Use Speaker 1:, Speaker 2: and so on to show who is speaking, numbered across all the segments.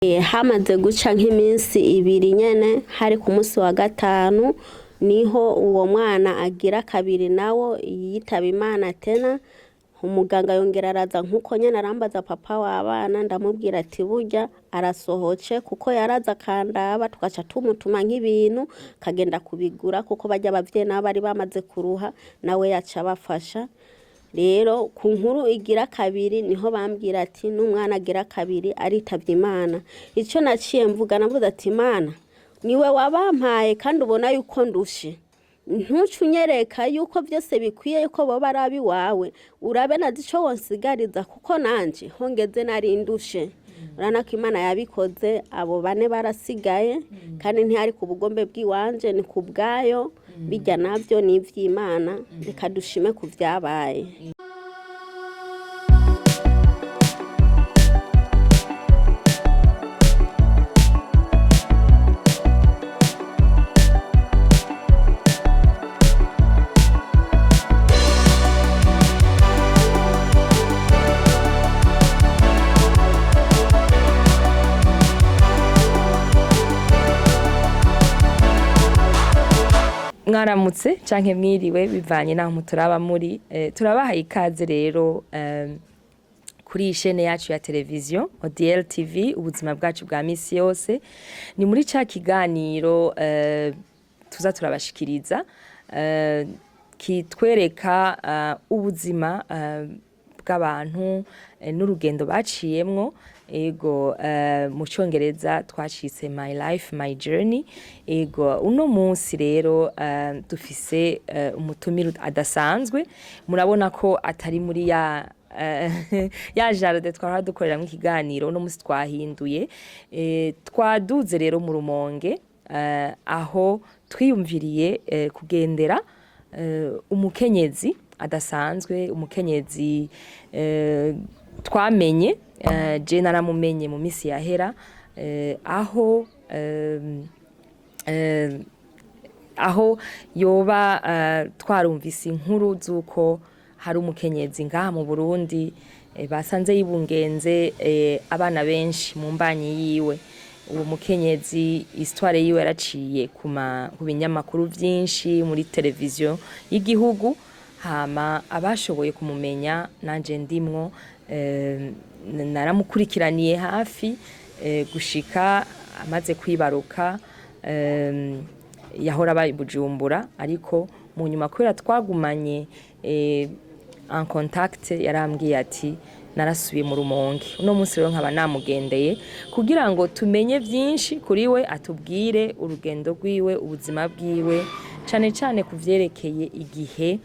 Speaker 1: Hamaze guca nk'iminsi ibiri nyene hari ku munsi wa gatanu niho uwo mwana agira kabiri nawo yitaba Imana tena. Umuganga yongera araza nkuko nyene arambaza papa w'abana, ndamubwira ati burya arasohoce kuko yaraza kandaba, tugaca tumutuma nk'ibintu kagenda kubigura kuko bajya abavyeyi nabo bari bamaze kuruha nawe yaca bafasha. Rero ku nkuru igira kabiri niho bambwira ati n'umwana agira kabiri aritavye Imana. Ico naciye mvuga navuze ati Imana niwe wabampaye kandi ubona yuko ndushe, ntucunyereka yuko vyose bikwiye yuko boba arabi wawe, urabe nazi ico wonsigariza kuko nanje hongeze nari ndushe. Urana ko Imana yabikoze, abo bane barasigaye kandi ntihari ku bugombe bw'iwanje ni ku bwayo, bijya navyo ni ivy'Imana, reka dushime ku vyabaye.
Speaker 2: Mwaramutse canke mwiriwe bivanye naho muturaba muri, turabahaye ikaze rero kuri ishene yacu ya televiziyo ODL TV, ubuzima bwacu bwa misi yose. Ni muri ca kiganiro tuza turabashikiriza kitwereka ubuzima bw'abantu n'urugendo baciyemwo. Ego mu Congereza twacitse my life my journey. Ego uno munsi rero dufise umutumire adasanzwe, murabona ko atari muri ya jaride twara dukoreramo ikiganiro. Uno munsi twahinduye, twaduze rero mu Rumonge, aho twiyumviriye kugendera umukenyezi adasanzwe, umukenyezi twamenye je naramumenye mu misi yahera, aho yoba twarumvise inkuru z'uko hari umukenyezi ngaha mu Burundi basanze yibungenze abana benshi mu imbanyi yiwe. Uwo mukenyezi histoire yiwe yaraciye ku binyamakuru vyinshi muri televiziyo y'igihugu, hama abashoboye kumumenya nanje ndimwo naramukurikiraniye hafi gushika amaze kwibaruka. Yahora bari Bujumbura, ariko mu nyuma kubera twagumanye en contact yarambwiye ati narasubiye mu Rumonge. Uno munsi rero nkaba namugendeye kugira ngo tumenye vyinshi kuri we, atubwire urugendo rwiwe, ubuzima bwiwe, cane cane kuvyerekeye igihe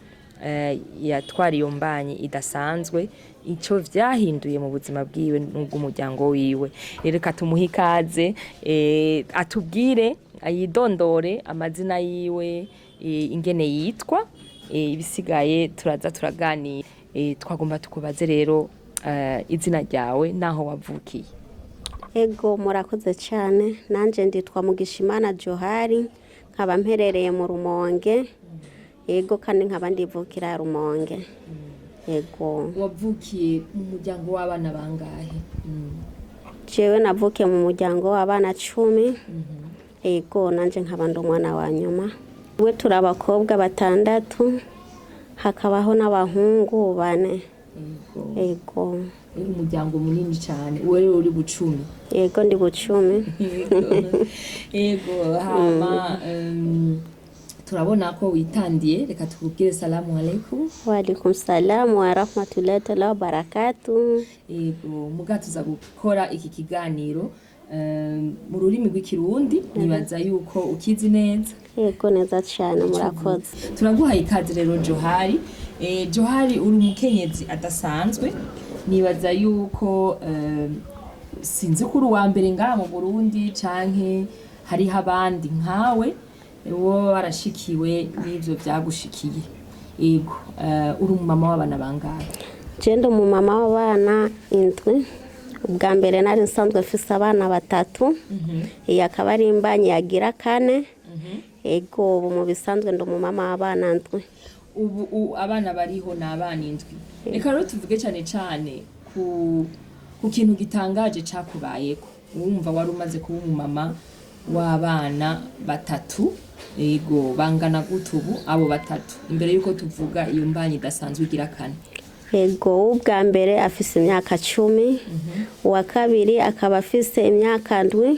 Speaker 2: yatwara iyo mbanyi idasanzwe, ico vyahinduye mu buzima bwiwe n'ubw'umuryango wiwe. Reka tumuhe ikaze atubwire, ayidondore amazina yiwe, ingene yitwa, ibisigaye turaza turaganira. Twagomba tukubaze rero izina ryawe naho wavukiye.
Speaker 1: Ego murakoze cyane, nanje nditwa Mugishimana Johari, nkaba mperereye mu Rumonge. Ego kandi nkaba ndivukira Rumonge. Ego
Speaker 2: wavukiye mu muryango w'abana bangahe?
Speaker 1: Jewe navukiye mu muryango w'abana 10. Ego nanje nkaba ndo mwana wa nyuma. We turi abakobwa batandatu, hakabaho n'abahungu 4. Ego
Speaker 2: umuryango munini cyane. Wewe uri bucumi?
Speaker 1: Ego ndi bucumi.
Speaker 2: Ego hama turabona ko witandiye, reka tukubwire salamu alaikum.
Speaker 1: Wa alaikum salam wa rahmatullahi wa barakatuh.
Speaker 2: Ego muga tuza gukora iki kiganiro mu rurimi rw'ikirundi, nibaza yuko ukizi neza.
Speaker 1: Ego neza cyane, murakoze.
Speaker 2: Turaguhaye ikaze rero Johari. Johari uri umukenyezi adasanzwe, nibaza yuko sinzi kuri wa mbere ngaha mu Burundi canke hari abandi nkawe wo barashikiwe n'ivyo vyagushikiye. Ego uri umumama w'abana bangahe?
Speaker 1: Je ndo umumama w'abana 7. Ubwa mbere nari nsanzwe mfise abana 3. Akaba ari imbanyi yagira 4. Ego ubu mu bisanzwe ndo umumama w'abana 7.
Speaker 2: Ubu abana bariho na abana 7. Reka rero tuvuge cyane cyane ku kintu gitangaje cakubayeko. wumva wari umaze kuba umumama w'abana batatu, yego bangana gute ubu abo batatu imbere yuko tuvuga iyo mbanyi idasanzwe igira kane?
Speaker 1: Yego ubwa mbere afise imyaka 10, uwa kabiri akaba afise imyaka 7,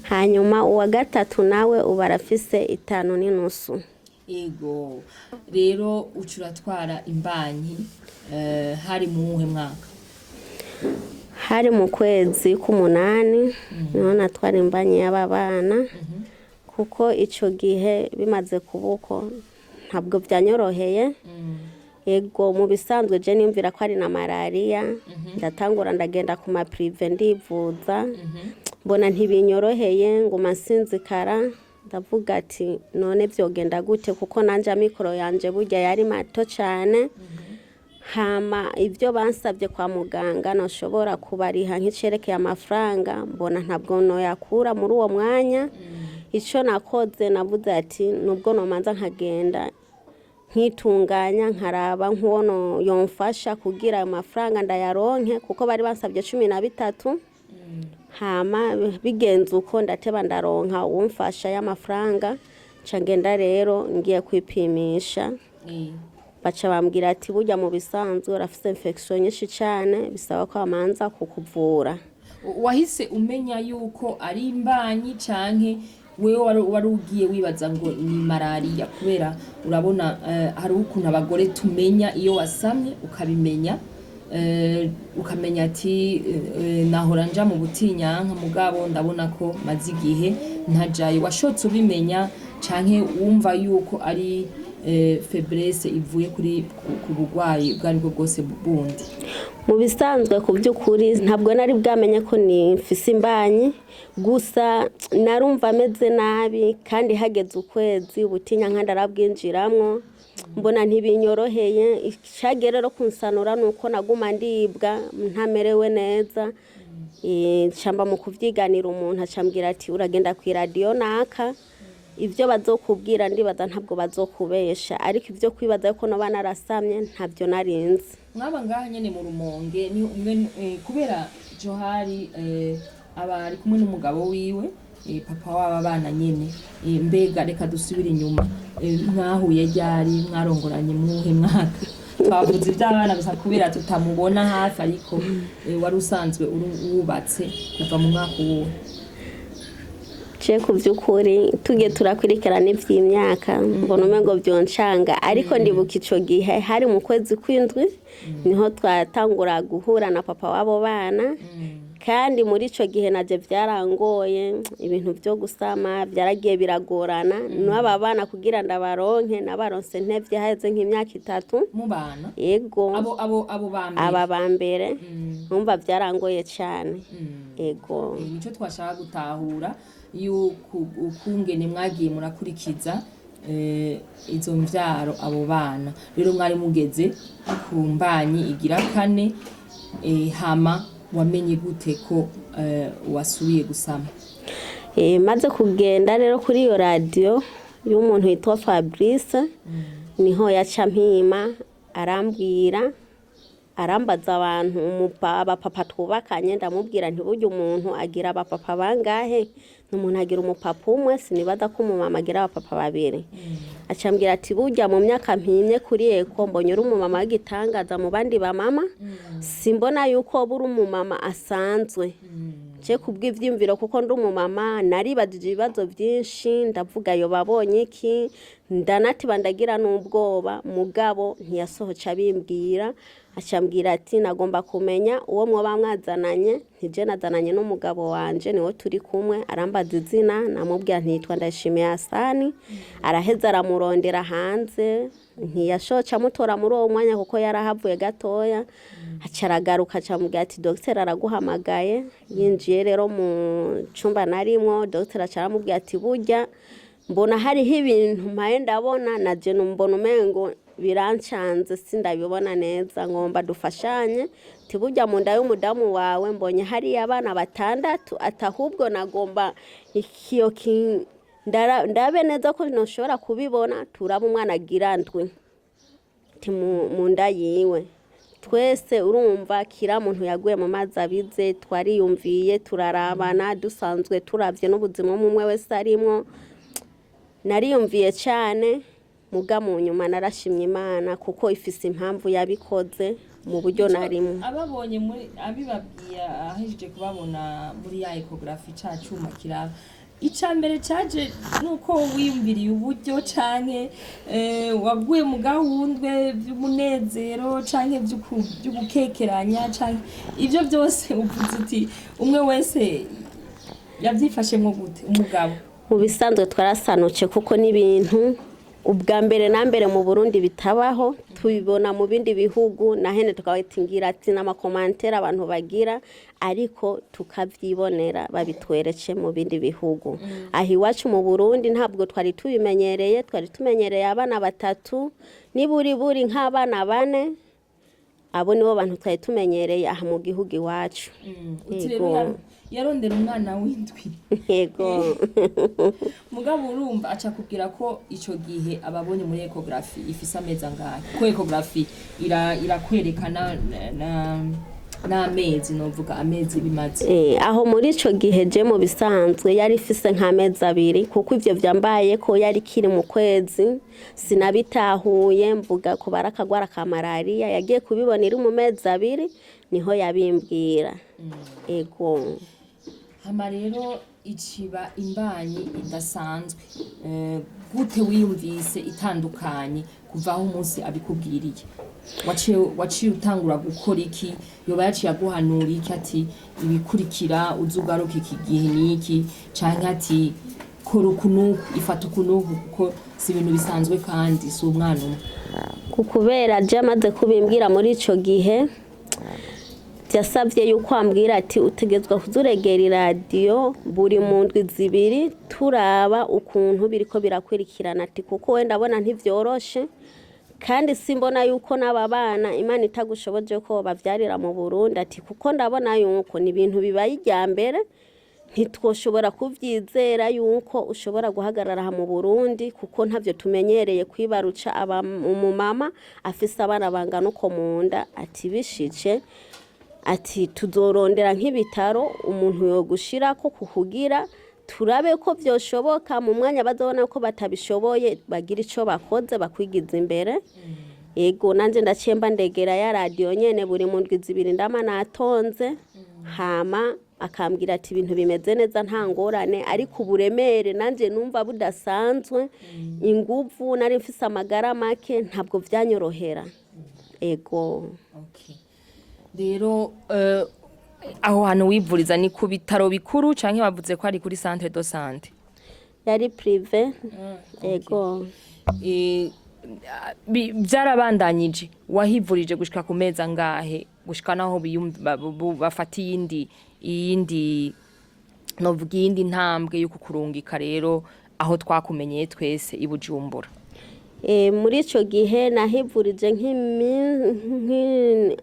Speaker 1: hanyuma uwa gatatu nawe uba arafise 5 n'inusu.
Speaker 2: Yego rero ucuratwara imbanyi hari mu muhe mwaka?
Speaker 1: Hari mu kwezi k'umunani niho natwara imbanyi y'aba bana, kuko ico gihe bimaze kubuko ntabwo byanyoroheye. Yego mu bisanzwe je nimvira ko ari na malaria, ndatangura ndagenda ku ma prive ndivuza, mbona ntibinyoroheye ngo masinzikara, ndavuga ati none vyogenda gute, kuko nanje amikoro yanje burya yari mato cyane. Hama ivyo bansabye kwa muganga noshobora kubariha nk'icerekeye amafaranga, mbona ntabwo no yakura muri uwo mwanya. Ico nakoze navuze ati nubwo nomanza nkagenda nkitunganya nkaraba nkuwono yomfasha kugira ayo mafaranga ndayaronke, kuko bari bansabye 13. Hama bigenze uko ndateba ndaronka uwumfasha y'amafaranga, ca ngenda rero ngiye kwipimisha. Baca bambwira ati burya mu bisanzwe urafise infection nyinshi cyane, bisaba ko amanza kukuvura.
Speaker 2: Wahise umenya yuko ari imbanyi canke wewe wari ugiye wibaza ngo ni malaria? Kubera urabona hari ukuntu abagore tumenya iyo wasamye ukabimenya, ukamenya ati nahora nja mu butinyanka mugabo ndabona ko maze igihe ntajaye. Washotse ubimenya canke wumva yuko ari faiblesse ivuye ku bugwayi bwari bwo bwose bundi?
Speaker 1: Mu bisanzwe ku by'ukuri ntabwo nari bwamenye ko ni mfise imbanyi, gusa narumva ameze nabi kandi hageze ukwezi ubutinya nkanda arabwinjiramwo, mbona ntibinyoroheye. Icagere rero kunsanura nuko naguma ndibwa ntamerewe neza. Camba mu kuvyiganira umuntu acambwira ati uragenda ku radio naka, ivyo bazokubwira ndibaza ntabwo bazokubesha, ariko ivyo kwibaza yuko no bana rasamye ntabyo narinzi.
Speaker 2: Mwaba ngaha nyene mu Rumonge ni umwe kubera Johari abari kumwe n'umugabo wiwe, papa w'aba bana nyene. Mbega reka dusubira inyuma, mwahuye ryari, mwarongoranye muhe mwaka? Twavuze iby'abana gusa kubera tutamubona hafi, ariko wari usanzwe wubatse kuva mu mwaka uwo? Je ku by'ukuri tuge turakurikirana ivy'imyaka mbona umengo byoncanga, ariko ndibuka ico gihe hari mu kwezi kw'indwi niho twatangura guhura na papa w'abo bana. Kandi muri ico gihe naje vyarangoye, ibintu byo gusama byaragiye biragorana. N'aba bana kugira ndabaronke nabaronse ntevye haheze nk'imyaka 3 mu bana.
Speaker 1: Yego
Speaker 2: abo bambere,
Speaker 1: aba bambere numva vyarangoye cyane. Yego
Speaker 2: nico twashaka gutahura ukungene mwagiye murakurikiza izo mvyaro abo bana. Rero mwari mugeze ku mbanyi igira kane, hama wamenye gute ko wasubiye gusama?
Speaker 1: Maze kugenda rero kuri iyo radio y'umuntu yitwa Fabrice, niho yaca mpima arambwira, arambaza abantu abapapa twubakanye, ndamubwira nti burya umuntu agira abapapa bangahe? Umuntu agira umupapa umwe, sinibaza ko umumama agira abapapa babiri. Acambwira ati burya mu myaka mpimye kuri eko mbonye uri umumama w'igitangaza mu bandi ba mama, simbona yuko buri umumama asanzwe. Je kubw'ivyimviro kuko ndi umumama naribajije ibibazo byinshi, ndavuga yo babonye iki, ndanati bandagira n'ubwoba, mugabo ntiyasohoca bimbwira. Acambwira ati nagomba kumenya uwo mwoba mwazananye. Ntije nazananye n'umugabo wanje niwe turi kumwe. Arambaza izina, namubwira ntitwa Ndashimiye Hasani. Araheza aramurondera hanze, ntiyashoca mutora muri uwo mwanya kuko yarahavuye gatoya. Acaragaruka acambwira ati docteur araguhamagaye. Yinjiye rero mu cumba narimwo, docteur acaramubwira ati burya mbona hariho ibintu mpaye ndabona, naje numbona umengo birancanze sindabibona neza, ngomba dufashanye. Tiburya mu nda y'umudamu wawe mbonye hari abana batandatu, atahubwo nagomba ikiyo ndabe neza ko noshobora kubibona, turaba umwana agirandwe ti mu nda yiwe. twese urumva kira muntu yaguye mu mazi abize twariyumviye turarabana dusanzwe turavye n'ubuzima umwe wese arimwo nariyumviye cyane muga mu nyuma narashimye Imana kuko ifise impamvu yabikoze mu buryo narimo
Speaker 2: ababonye muri abibabwiye ahejije kubabona muri ya ecography cacuma kiraba icambere caje nuko wiyumviriye uburyo canke waguye mu gahundwe by'umunezero canke by'ugukekeranya canke ivyo byose uvuze uti umwe wese yavyifashemwo gute umugabo
Speaker 1: mu bisanzwe twarasanuce kuko n'ibintu ubwa mbere na mbere mu Burundi bitabaho tubibona mu bindi bihugu na hene tukabatingira ati n'amakomantere abantu bagira ariko tukavyibonera babitwerece mu bindi bihugu aho iwacu mu Burundi ntabwo twari tubimenyereye twari tumenyereye abana batatu niburi nk'abana bane abo nibo bantu twari tumenyereye aha mu gihugu iwacu
Speaker 2: yarondera umwana w'indwi
Speaker 1: yego
Speaker 2: mugabo urumva aca kubwira ko ico gihe ababonye muri ecography ifisa ameza ngahe ko ecography irakwerekana n'amezi novuga amezi bimaze
Speaker 1: aho muri ico gihe je mu bisanzwe yari ifise nk'amezi abiri kuko ivyo vyambaye ko yari kiri mu kwezi sinabitahuye mvuga ko barakagwara ka malaria yagiye kubibona iri mu mezi abiri niho yabimbwira ego
Speaker 2: hama rero iciba imbanyi idasanzwe gute wiyumvise itandukanye kuva aho umunsi abikubwiriye waciye utangura gukora iki yoba yaciye aguhanura iki ati ibikurikira uzugaruka iki gihe niki canke ati kora ukunuku ifata ukunuku kuko si ibintu bisanzwe kandi si umwana umwe
Speaker 1: kukubera je amaze kubimbwira muri ico gihe yasabye yuko ambwira ati utegezwa kuzuregera radio buri mu ndwi zibiri turaba ukuntu biriko birakurikirana ati kuko wenda abona ntivyoroshe kandi simbona yuko n'aba bana Imana itagushoboje ko bavyarira mu Burundi ati kuko ndabona yuko ni ibintu bibaye ijyambere ntitwoshobora kuvyizera yuko ushobora guhagarara mu Burundi kuko ntavyo tumenyereye kwibaruca umumama afise abana bangana uko munda ati bishije ati tuzorondera nk'ibitaro umuntu yo gushirako kukugira turabe ko vyoshoboka mu mwanya bazobona ko batabishoboye bagira ico bakoze bakwigiza imbere ego nanje ndacemba ndegera ya radio nyene buri mu ndwi zibiri ndama natonze hama akambwira ati ibintu bimeze neza nta ngorane ariko uburemere nanje numva budasanzwe inguvu nari mfise amagara make ntabwo vyanyorohera ego
Speaker 2: okay rero aho hantu wivuriza ni ku bitaro bikuru canke bavuze ko ari kuri centre de santé
Speaker 1: yari privé ego
Speaker 2: byarabandanyije wahivurije gushika ku meza ngahe gushika naho bafata iyindi novuga iyindi ntambwe yo kukurungika rero aho twakumenyeye twese i Bujumbura
Speaker 1: muri ico gihe nahivurije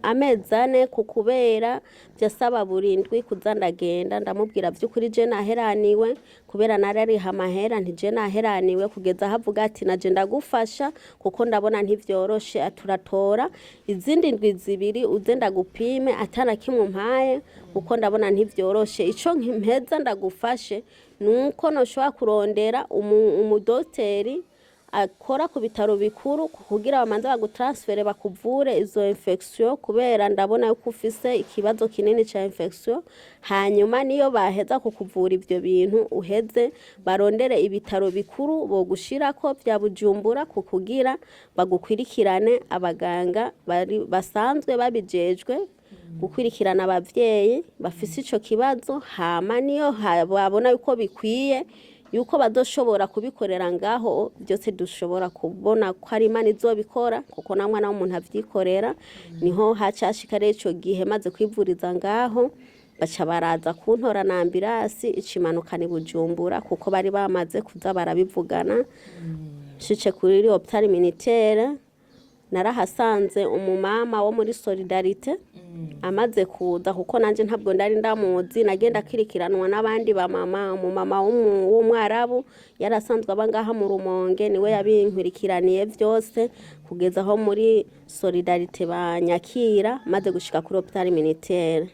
Speaker 1: amezi ane kukubera byasaba burindwi kuzandagenda ndamubwira by'ukuri je naheraniwe kubera narariha amahera ntije naheraniwe kugeza havuga ati naje ndagufasha kuko ndabona ntivyoroshe aturatora izindi ndwi zibiri uze ndagupime atana kimwe mpaye kuko ndabona ntivyoroshe ico mpeza ndagufashe nuko noshobora kurondera umudoteri akora ku bitaro bikuru kugira bamanze bagutransfere bakuvure izo infection kubera ndabona yuko ufise ikibazo kinini ca infection hanyuma niyo baheza kukuvura ivyo bintu uheze barondere ibitaro bikuru bo gushirako bya Bujumbura kukugira bagukwirikirane abaganga basanzwe babijejwe gukwirikirana abavyeyi bafise ico kibazo hama niyo babona yuko bikwiye yuko badoshobora kubikorera ngaho byose dushobora kubona ko ari Imana izobikora kuko na mwana w'umuntu avyikorera niho hacashikare ico gihe maze kwivuriza ngaho baca baraza kuntora na ambulance icimanukana Bujumbura kuko bari bamaze kuza barabivugana shice kuri hôpital militaire narahasanze umumama wo muri Solidarité amaze kuza kuko nanje ntabwo ndari ndamuzi nagenda kwirikiranwa n'abandi ba mama umumama w'umwarabu yarasanzwe abangaha mu Rumonge niwe yabinkwirikiraniye byose kugeza aho muri solidarite banyakira maze gushika kuri hôpital militaire.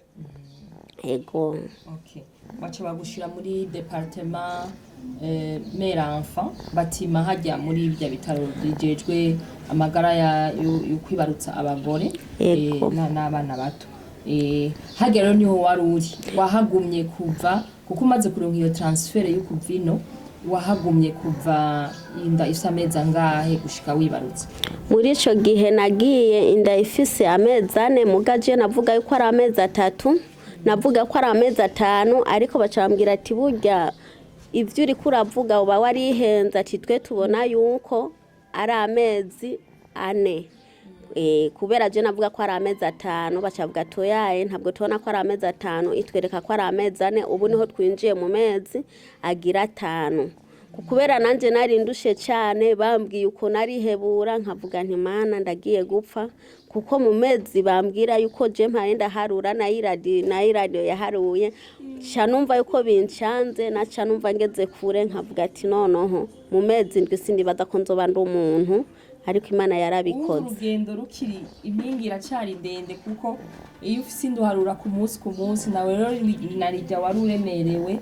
Speaker 1: Ego.
Speaker 2: Okay. Baca bagushira muri département mère enfant batima hajya muri ibya bitaro bijejwe amagara yo kwibarutsa abagore n'abana bato. Hagera rero niho waruri wahagumye kuva kuko umaze kuronka iyo transfer yo kuvino wahagumye kuva inda ifise amezi angahe gushika wibarutse?
Speaker 1: Muri ico gihe nagiye inda ifise amezi ane mugaje navuga yuko ari amezi 3 navuga ko ari amezi 5 ariko bacambwira ati burya ivyo uri kuravuga uba warihenza ati twe tubona yuko ari amezi 4 kubera je navuga ko ari amezi 5 bacavuga toyaye ntabwo tubona ko ari amezi 5 itwereka ko ari amezi 4 ubu niho twinjiye mu mezi agira 5 kubera nanje nari ndushe cyane bambwiye uko nari hebura nkavuga nti Mana ndagiye gupfa kuko mu mezi bambwira yuko je mpaye ndaharura na iradio yaharuye cha numva yuko bincanze na cha numva ngeze kure nkavuga ati noneho mu mezi ndwi sindibaza ko nzoba ndi umuntu ariko Imana yarabikoze.
Speaker 2: Urugendo rukiri impingira cyari ndende kuko iyo ufise induharura ku munsi nawe rero narijya wari uremerewe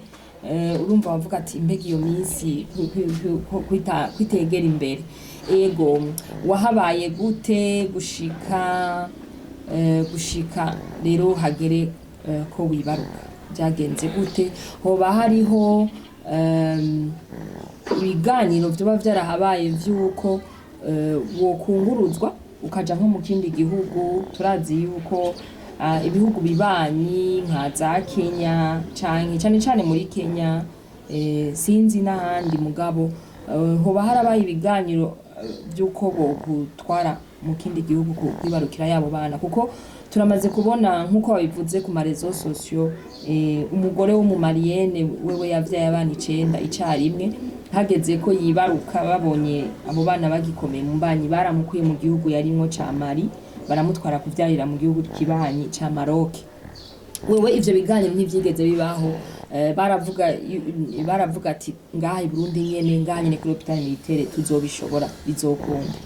Speaker 2: urumva wavuga ati mbega iyo minsi kwitegera imbere. Ego wahabaye gute gushika rero hagere ko wibaruka byagenze gute? Hoba hariho ibiganiro byoba byarahabaye vyuko wokunguruzwa ukaja nko mu kindi gihugu? Turazi yuko ibihugu bibanyi nka za Kenya cyane muri Kenya sinzi n'ahandi mugabo hoba harabaye ibiganiro byuko bogutwara mu kindi gihugu kwibarukira yabo bana kuko turamaze kubona nkuko babivuze ku marezo sociaux umugore wo mu Marienne wewe yavyaye abana 9 icarimwe hageze ko yibaruka babonye abo bana bagikomeye mu mbanyi baramukuye mu gihugu yarimwo ca Mali baramutwara kuvyarira mu gihugu kibanyi ca Maroc. Wewe ivyo biganiro ntivyigeze bibaho? Baravuga ati ngaha i Burundi nyene ngaha nyene kuri hôpital militaire tuzobishobora bizokunda?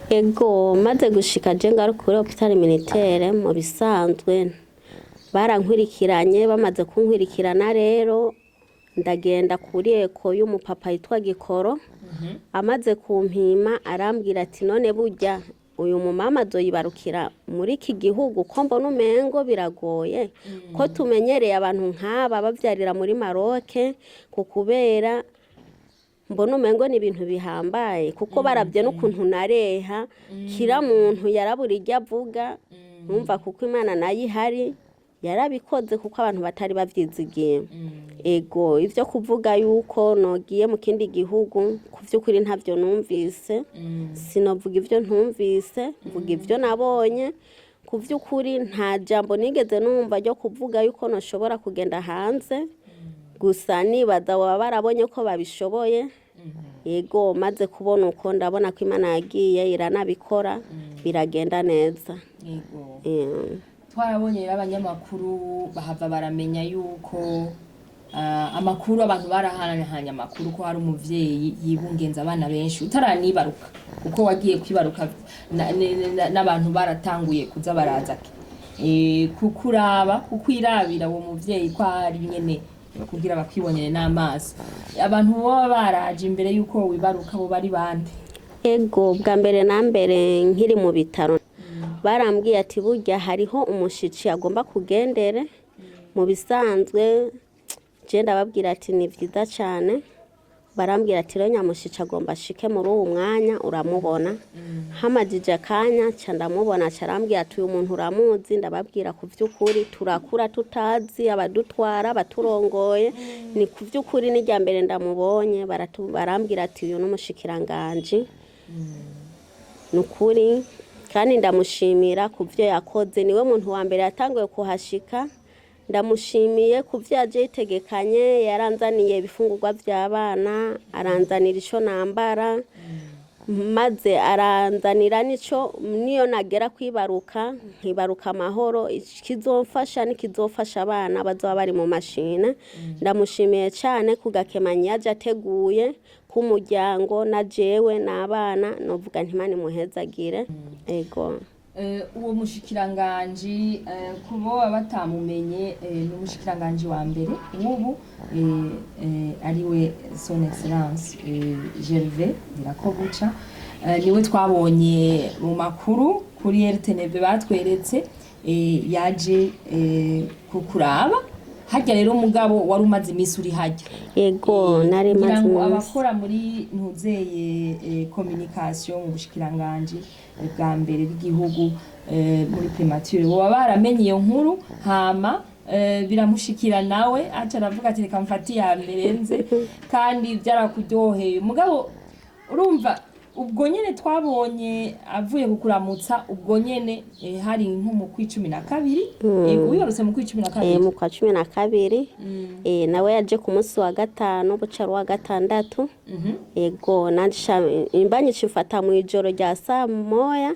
Speaker 1: Ego maze gushika je ngari kuri hôpital militaire mu bisanzwe barankwirikiranye bamaze kunkwirikirana rero ndagenda kuri eko y'umupapa yitwa Gikoro amaze kumpima arambwira ati none burya uyu mumama azoyibarukira muri iki gihugu ko mbona umengo biragoye ko tumenyereye abantu nk'aba bavyarira muri Maroc kubera mbona umengo ni ibintu bihambaye kuko baravye n'ukuntu nareha kira muntu yarabura iryo avuga numva kuko Imana nayo ihari yarabikoze kuko abantu batari bavyizigiye. Ego ivyo kuvuga yuko nogiye mu kindi gihugu kuvyukuri ntavyo numvise sinovuga ivyo ntumvise mvuga ivyo nabonye kuvyukuri nta jambo nigeze numva ryo kuvuga yuko noshobora kugenda hanze gusa nibaza baba barabonye ko babishoboye. Ego maze kubona uko ndabona ko Imana yagiye iranabikora biragenda neza.
Speaker 2: Ego twarabonye abanyamakuru bahava baramenya yuko amakuru abantu barahanahanya amakuru ko hari umuvyeyi yibungenze abana benshi utaranibaruka kuko wagiye kwibaruka n'abantu baratanguye kuza baraza kukwirabira uwo muvyeyi ko ari nyene kugira bakwibonere n'amaso. Abantu baba baraje imbere yuko wibaruka bo bari bande?
Speaker 1: Ego bwa mbere na mbere nkiri mu bitaro barambwiye ati burya hariho umushitsi agomba kugendere mu bisanzwe je ndababwira ati ni vyiza cyane barambwira ati rero nyamushitsi agomba shike muri uwo mwanya uramubona hamajije akanya ca ndamubona carambwira ati uyu muntu uramuzi ndababwira kuvyukuri turakura tutazi abadutwara baturongoye ni kuvyukuri ni rya mbere ndamubonye barambwira ati uyu n'umushikiranganje nukuri kandi ndamushimira kuvyo yakoze niwe muntu wa mbere yatanguye kuhashika ndamushimiye kuvyo yaje yitegekanye yaranzaniye ibifungurwa by'abana aranzanira ico nambara maze aranzanira niyo nagera kwibaruka nkibaruka amahoro ikizofasha nikizofasha abana bazoba bari mu mashine. Ndamushimiye cyane kugakemanyi yaje ateguye k'umuryango na jewe n'abana novuga nti Imana imuhezagire. Ego
Speaker 2: uwo mushikiranganji kubo batamumenye ni umushikiranganji wa mbere ubu ariwe son excellence Gervais Ndirakobuca niwe twabonye mu makuru kuri RTNB batweretse yaje kukuraba hajya rero umugabo wari umaze imisi uri hajya.
Speaker 1: Ego nari maze
Speaker 2: ngo abakora muri ntuzeye communication mu bushikiranganje bwa mbere bw'igihugu muri primature bo baramenye iyo nkuru hama biramushikira nawe aca aravuga ati reka mfati ya mberenze kandi byarakuryoheye mugabo urumva ubwo nyene twabonye avuye kukuramutsa ubwo nyene hari nko mu kwa 12 wibarutse mu kwa 12
Speaker 1: mu kwa 12 nawe yaje ku munsi wa gatanu bucaro wa gatandatu. Ego nandisha imbanyi cifata mu ijoro rya saa moya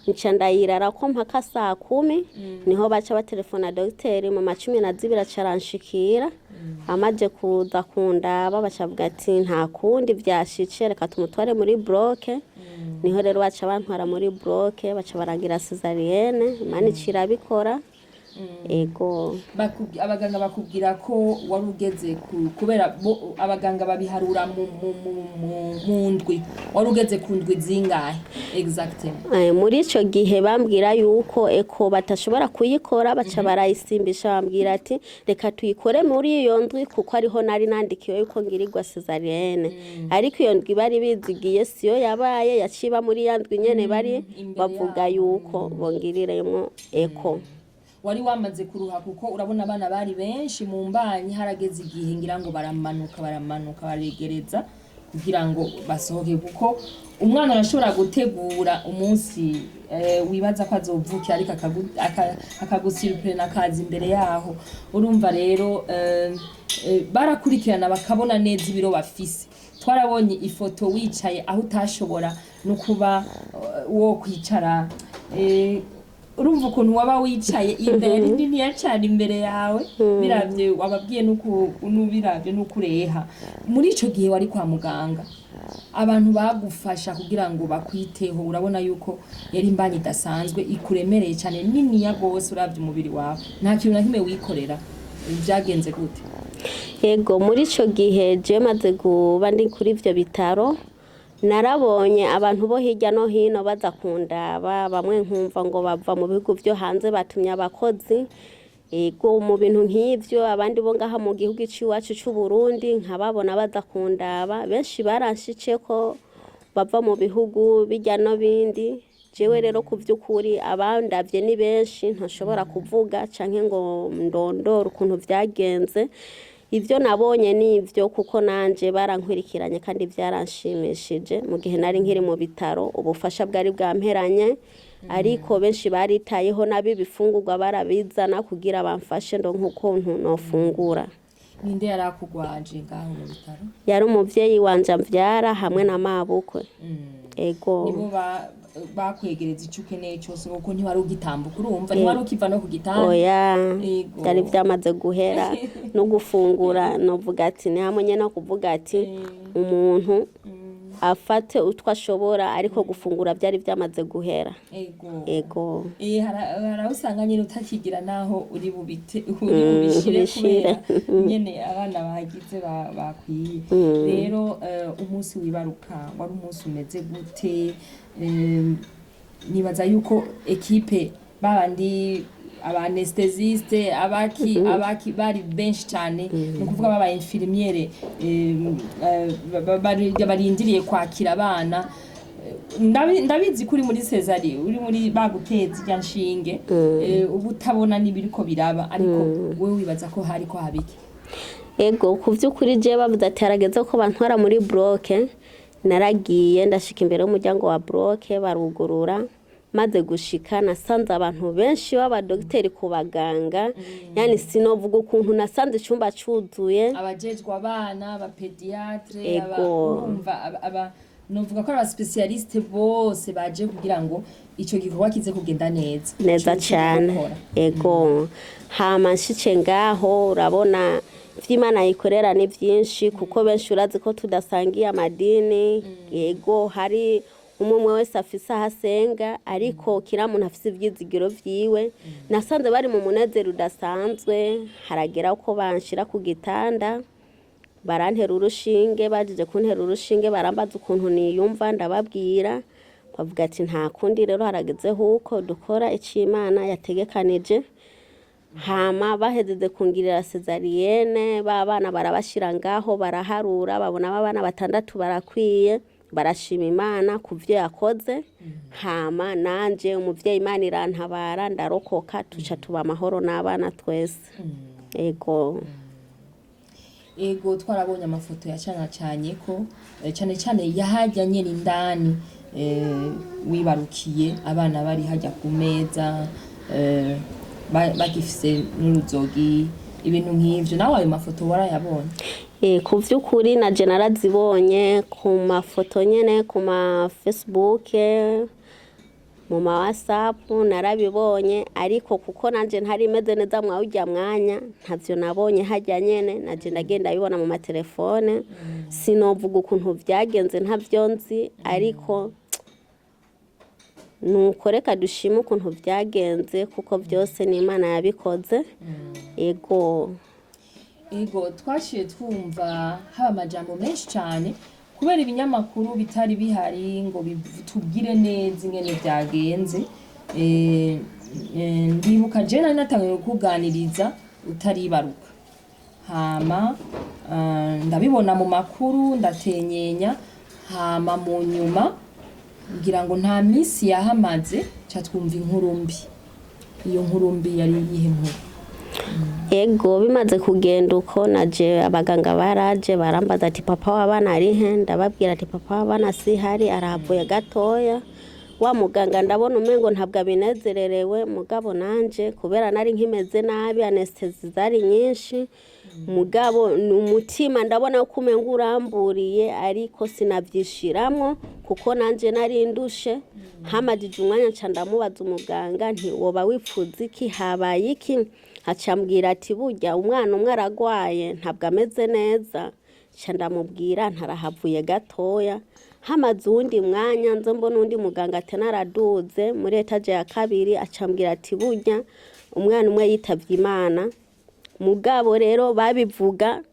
Speaker 1: nca ndayirara ko mpaka saa 10 niho baca batelefona docteur mu 12 acaranshikira amaje kuza kundaba bacavuga ati nta kundi vyashitse reka tumutware muri bloke. Niho rero baca bantwara muri bloke baca baragira cesarienne Imana icirabikora. Ego
Speaker 2: abaganga bakubwira ko wari ugeze kubera abaganga babiharura mu ndwi wari ugeze ku ndwi zingahe exactement?
Speaker 1: Muri ico gihe bambwira yuko eko batashobora kuyikora baca barayisimbisha bambwira ati reka tuyikore muri iyo ndwi kuko ariho nari nandikiwe yuko ngirirwa cesarienne ariko iyo ndwi bari bizigiye siyo yabaye yaciba muri ya ndwi nyene bari bavuga yuko bongiriremwo eko.
Speaker 2: Wari wamaze kuruha kuko urabona abana bari benshi mu mbanyi harageze igihe ngira ngo baramanuka baregereza kugira ngo basohoke kuko umwana arashobora gutegura umunsi wibaza ko azovuka ariko akagusirupire nakazi imbere yaho. Urumva rero barakurikirana bakabona neza ibiro bafise. Twarabonye ifoto wicaye aho utashobora no kuba wo kwicara urumva ukuntu waba wicaye imbere nini yacana imbere yawe biravye wababwiye nubiravye nukureha. Muri ico gihe wari kwa muganga abantu bagufasha kugira ngo bakwiteho urabona yuko yari imbanyi idasanzwe ikuremereye cyane nini ya gose uravye umubiri wawe nta kintu na kimwe wikorera byagenze gute?
Speaker 1: Ego muri ico gihe je maze kuba ndi kuri ivyo bitaro narabonye abantu bo hirya no hino baza kundaba bamwe nkumva ngo bava mu bihugu byo hanze batumye abakozi. Ego mu bintu nk'ivyo abandi bo ngaha mu gihugu ciwacu c'u Burundi nkababona baza kundaba benshi baranshiciye ko bava mu bihugu bijya no bindi. Jewe rero kuvyukuri abandavye ni benshi ntashobora kuvuga canke ngo ndondora ukuntu vyagenze. Ivyo nabonye nivyo kuko nanje barankwirikiranye kandi byaranshimishije mu gihe nari nkiri mu bitaro ubufasha bwari bwamperanye ariko benshi baritayeho nabi bifungurwa barabizana kugira bamfashe ndo nkukuntu nofungura.
Speaker 2: Ninde yarakugwaje ngaho mu bitaro?
Speaker 1: Yari umuvyeyi wanje mvyara hamwe na mabukwe. Ego
Speaker 2: nibo bakwegereza icyo ukeneye cyose kuko ntiwari ugitambuka urumva ntiwari ukiva no ku gitanda.
Speaker 1: Oya byari byamaze guhera no gufungura novuga ati ni hamwe nyene no kuvuga ati umuntu afate utwo ashobora ariko gufungura byari byamaze guhera. Ego
Speaker 2: harahusanga nyine utakigira naho uri bubishire kubera nyene abana bagize bakwiye. Rero umunsi wibaruka wari umunsi umeze gute? Nibaza yuko equipe babandi abanestesiste abaki bari benshi cyane no kuvuga baba infirmiere barindiriye kwakira abana. Ndabizi kuri muri Cesari uri muri baguteza ijya nshinge ubutabona nibiriko biraba ariko wewe wibaza ko hari ko habiki?
Speaker 1: Ego kuvyukuri je bavuze ati harageze ko bantwara muri bloke. Naragiye ndashika imbere y'umuryango wa bloke barugurura maze gushika nasanze abantu benshi b'abadokiteri ku baganga yani sinovuga ukuntu nasanze icyumba cyuzuye
Speaker 2: abajejwe abana abapediatre abumva novuga ko aba specialiste bose baje kugira ngo ico gikorwa kize kugenda
Speaker 1: neza cyane. Ego hama nshice ngaho urabona vy'Imana yikorera ni vyinshi kuko benshi urazi ko tudasangiye amadini. Ego hari umwe wese afise ahasenga ariko kira muntu afise ivyizigiro vyiwe. Nasanze bari mu munezero udasanzwe, haragera ko banshira ku gitanda barantera urushinge, baje kuntera urushinge barambaza ukuntu niyumva, ndababwira bavuga ati nta kundi rero harageze huko dukora Imana yategekanije. Hama bahezeze kungirira cesarienne, babana barabashira ngaho baraharura, babona abana batandatu barakwiye, barashima Imana kuvyo yakoze. Hama nanje umuvyeyi Imana irantabara ndarokoka, tuca tuba amahoro n'abana twese.
Speaker 2: Ego twarabonye amafoto yacanye ko cyane cyane yahajyanye n'indani wibarukiye abana bari hajya ku meza bagifise n'uruzogi, ibintu nk'ivyo. Nawe ayo mafoto warayabonye?
Speaker 1: Ku vy'ukuri na je narazibonye ku mafoto nyene, ku ma Facebook, mu ma WhatsApp narabibonye, ariko kuko nanje ntari meze neza mwawujya mwanya ntavyo nabonye hajya nyene, naje ndagenda bibona mu matelefone. Sinovuga ukuntu vyagenze ntavyo nzi, ariko nuko reka dushima ukuntu vyagenze kuko byose ni Imana yabikoze.
Speaker 2: Ego twashiye twumva haba amajambo menshi cyane kubera ibinyamakuru bitari bihari ngo bitubwire neza ingene vyagenze. Ndibuka je nari natangiye kuganiriza utaribaruka, hama ndabibona mu makuru ndatenyenya, hama mu nyuma ngira ngo nta misi yahamaze catwumva inkuru mbi. Iyo nkuru mbi yari yihe nkuru?
Speaker 1: Ego bimaze kugenda uko naje abaganga baraje barambaza ati papa w'abana ari he, ndababwira ati papa w'abana si hari, arahavuye gatoya. Wa muganga ndabona umengo ntabwo abinezererewe, mugabo nanje kubera nari nkimeze nabi, anesthesi zari nyinshi, mugabo umutima ndabona ko umengo uramburiye, ariko sinavyishiramwo kuko nanje nari ndushe. Hamajije umwanya nca ndamubaza umuganga nti woba wipfuza iki, habaye iki? Acambwira ati burya umwana umwe aragwaye ntabwo ameze neza. Nca ndamubwira ntarahavuye gatoya. Hamaze uwundi mwanya nzo mbona undi muganga atena araduze muri etaje ya kabiri, acambwira ati burya umwana umwe yitavye Imana. Mugabo rero babivuga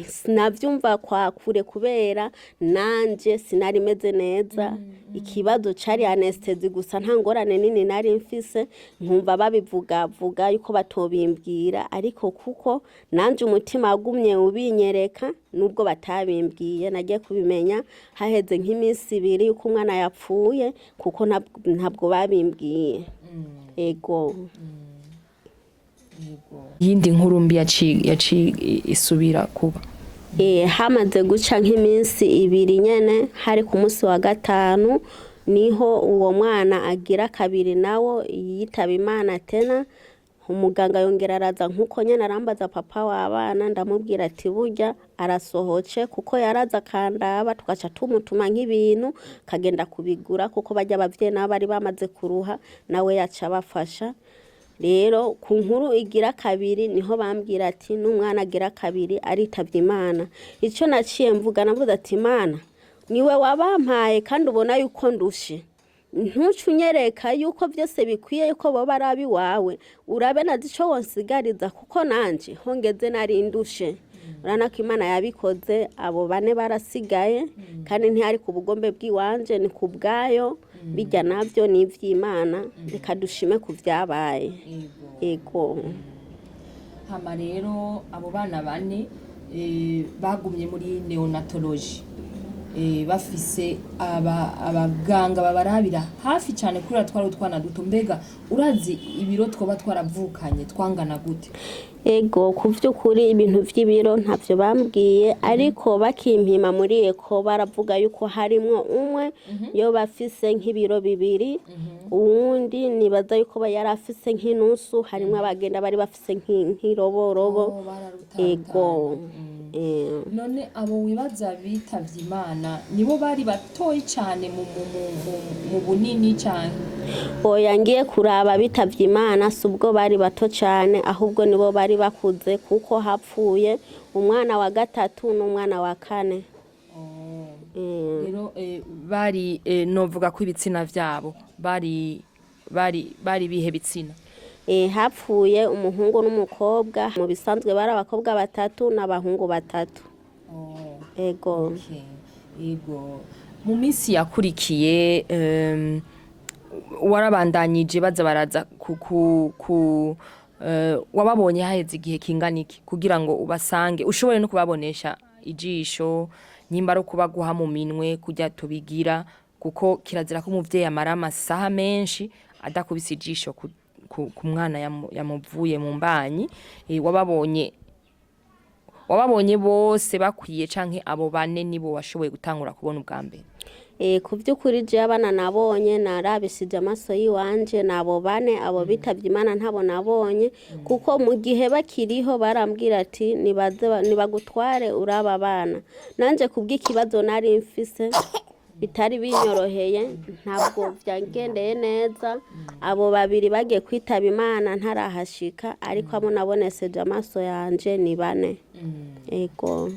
Speaker 1: sinavyumva kwa kure kubera nanje sinari meze neza. Ikibazo cari anesthesi gusa, nta ngorane nini nari mfise. Nkumva babivuga yuko batobimbwira, ariko kuko nanje umutima wagumye ubinyereka nubwo batabimbwiye. Nagiye kubimenya haheze nk'imisi ibiri yuko umwana yapfuye kuko ntabwo babimbwiye.
Speaker 2: Yindi nkuru mbi yaci isubira kuba
Speaker 1: hamaze guca nk'iminsi ibiri nyene, hari ku musi wa gatanu niho uwo mwana agira kabiri nawo yitaba Imana tena. Umuganga yongera araza nkuko nyene arambaza papa w'abana, ndamubwira ati burya arasohoce kuko yaraza kandaba, tugaca tumutuma nk'ibintu kagenda kubigura kuko bajya abavyeyi nabo bari bamaze kuruha, nawe yaca bafasha. Rero ku nkuru igira kabiri niho bambwira ati n'umwana agira kabiri aritavye Imana. Ico naciye mvuga navuze ati Imana niwe wabampaye kandi ubona yuko ndushe, ntucunyereka yuko vyose bikwiye yuko boba arabi wawe, urabe nazi ico wonsigariza kuko nanje hongeze nari ndushe. Urana ko Imana yabikoze, abo bane barasigaye kandi ntihari ku bugombe bw'iwanje, ni ku bwayo. Bijya navyo ni ivy'Imana, reka dushime ku vyabaye.
Speaker 2: Hama rero abo bana bane bagumye muri neonatology, bafise abaganga babarabira hafi cyane kuri twari utwana duto. Mbega urazi ibiro twoba twaravukanye twangana gute?
Speaker 1: ego ku vy'ukuri ibintu vy'ibiro ntavyo bambwiye ariko bakimpima muri eko baravuga yuko harimwo umwe yo bafise nk'ibiro bibiri uwundi nibaza yuko yari afise nk'inusu harimwo abagenda bari bafise nk'iroborobo ego
Speaker 2: none abo wibaza bitavye Imana nibo bari batoyi cyane mu bunini cyane
Speaker 1: oya ngiye kuraba bitavye Imana subwo bari bato cyane ahubwo nibo bari bakuze kuko hapfuye umwana wa gatatu n'umwana wa kane
Speaker 2: rero bari novuga ko ibitsina vyabo bari bihe bitsina
Speaker 1: hapfuye umuhungu n'umukobwa mu bisanzwe bari abakobwa batatu n'abahungu batatu ego
Speaker 2: mu misi yakurikiye warabandanyije baza baraza wababonye haheze igihe kingana iki kugira ngo ubasange ushobore no kubabonesha ijisho nyimba ari kubaguha mu minwe kujya tubigira kuko kirazira ko umuvyeyi amara amasaha menshi adakubise ijisho ku mwana yamuvuye mu mbanyi wababonye bose bakwiye canke abo bane nibo washoboye gutangura kubona ubwa mbere
Speaker 1: ku by'ukuri je abana nabonye narabishije amaso yiwanje nabo bane abo bitavye Imana ntabo nabonye kuko mu gihe bakiriho barambwira ati nibagutware uraba bana nanje kubw'ikibazo nari mfise bitari binyoroheye ntabwo byagendeye neza abo babiri bagiye kwitaba Imana ntarahashika ariko abo naboneseje amaso yanje ni bane ego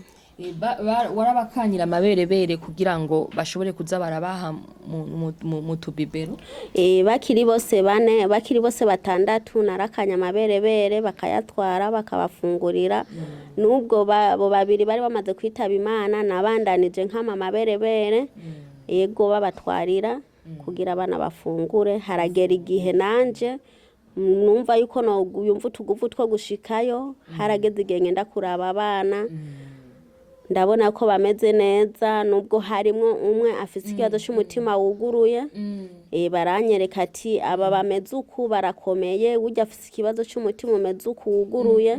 Speaker 2: warabakanyira amaberebere kugira ngo bashobore kuza barabaha mu tubibero
Speaker 1: bakiri bose bane bakiri bose batandatu narakanya amaberebere bakayatwara bakabafungurira nubwo bo babiri bari bamaze kwitaba Imana nabandanije nkama amaberebere yego babatwarira kugira abana bafungure haragera igihe nanje numva yuko no yumva utuguvu two gushikayo harageze igihe ngenda kuraba abana ndabona ko bameze neza nubwo harimwo umwe afise ikibazo cy'umutima wuguruye baranyereka ati aba bameze uku barakomeye ujya afise ikibazo cy'umutima umeze uku wuguruye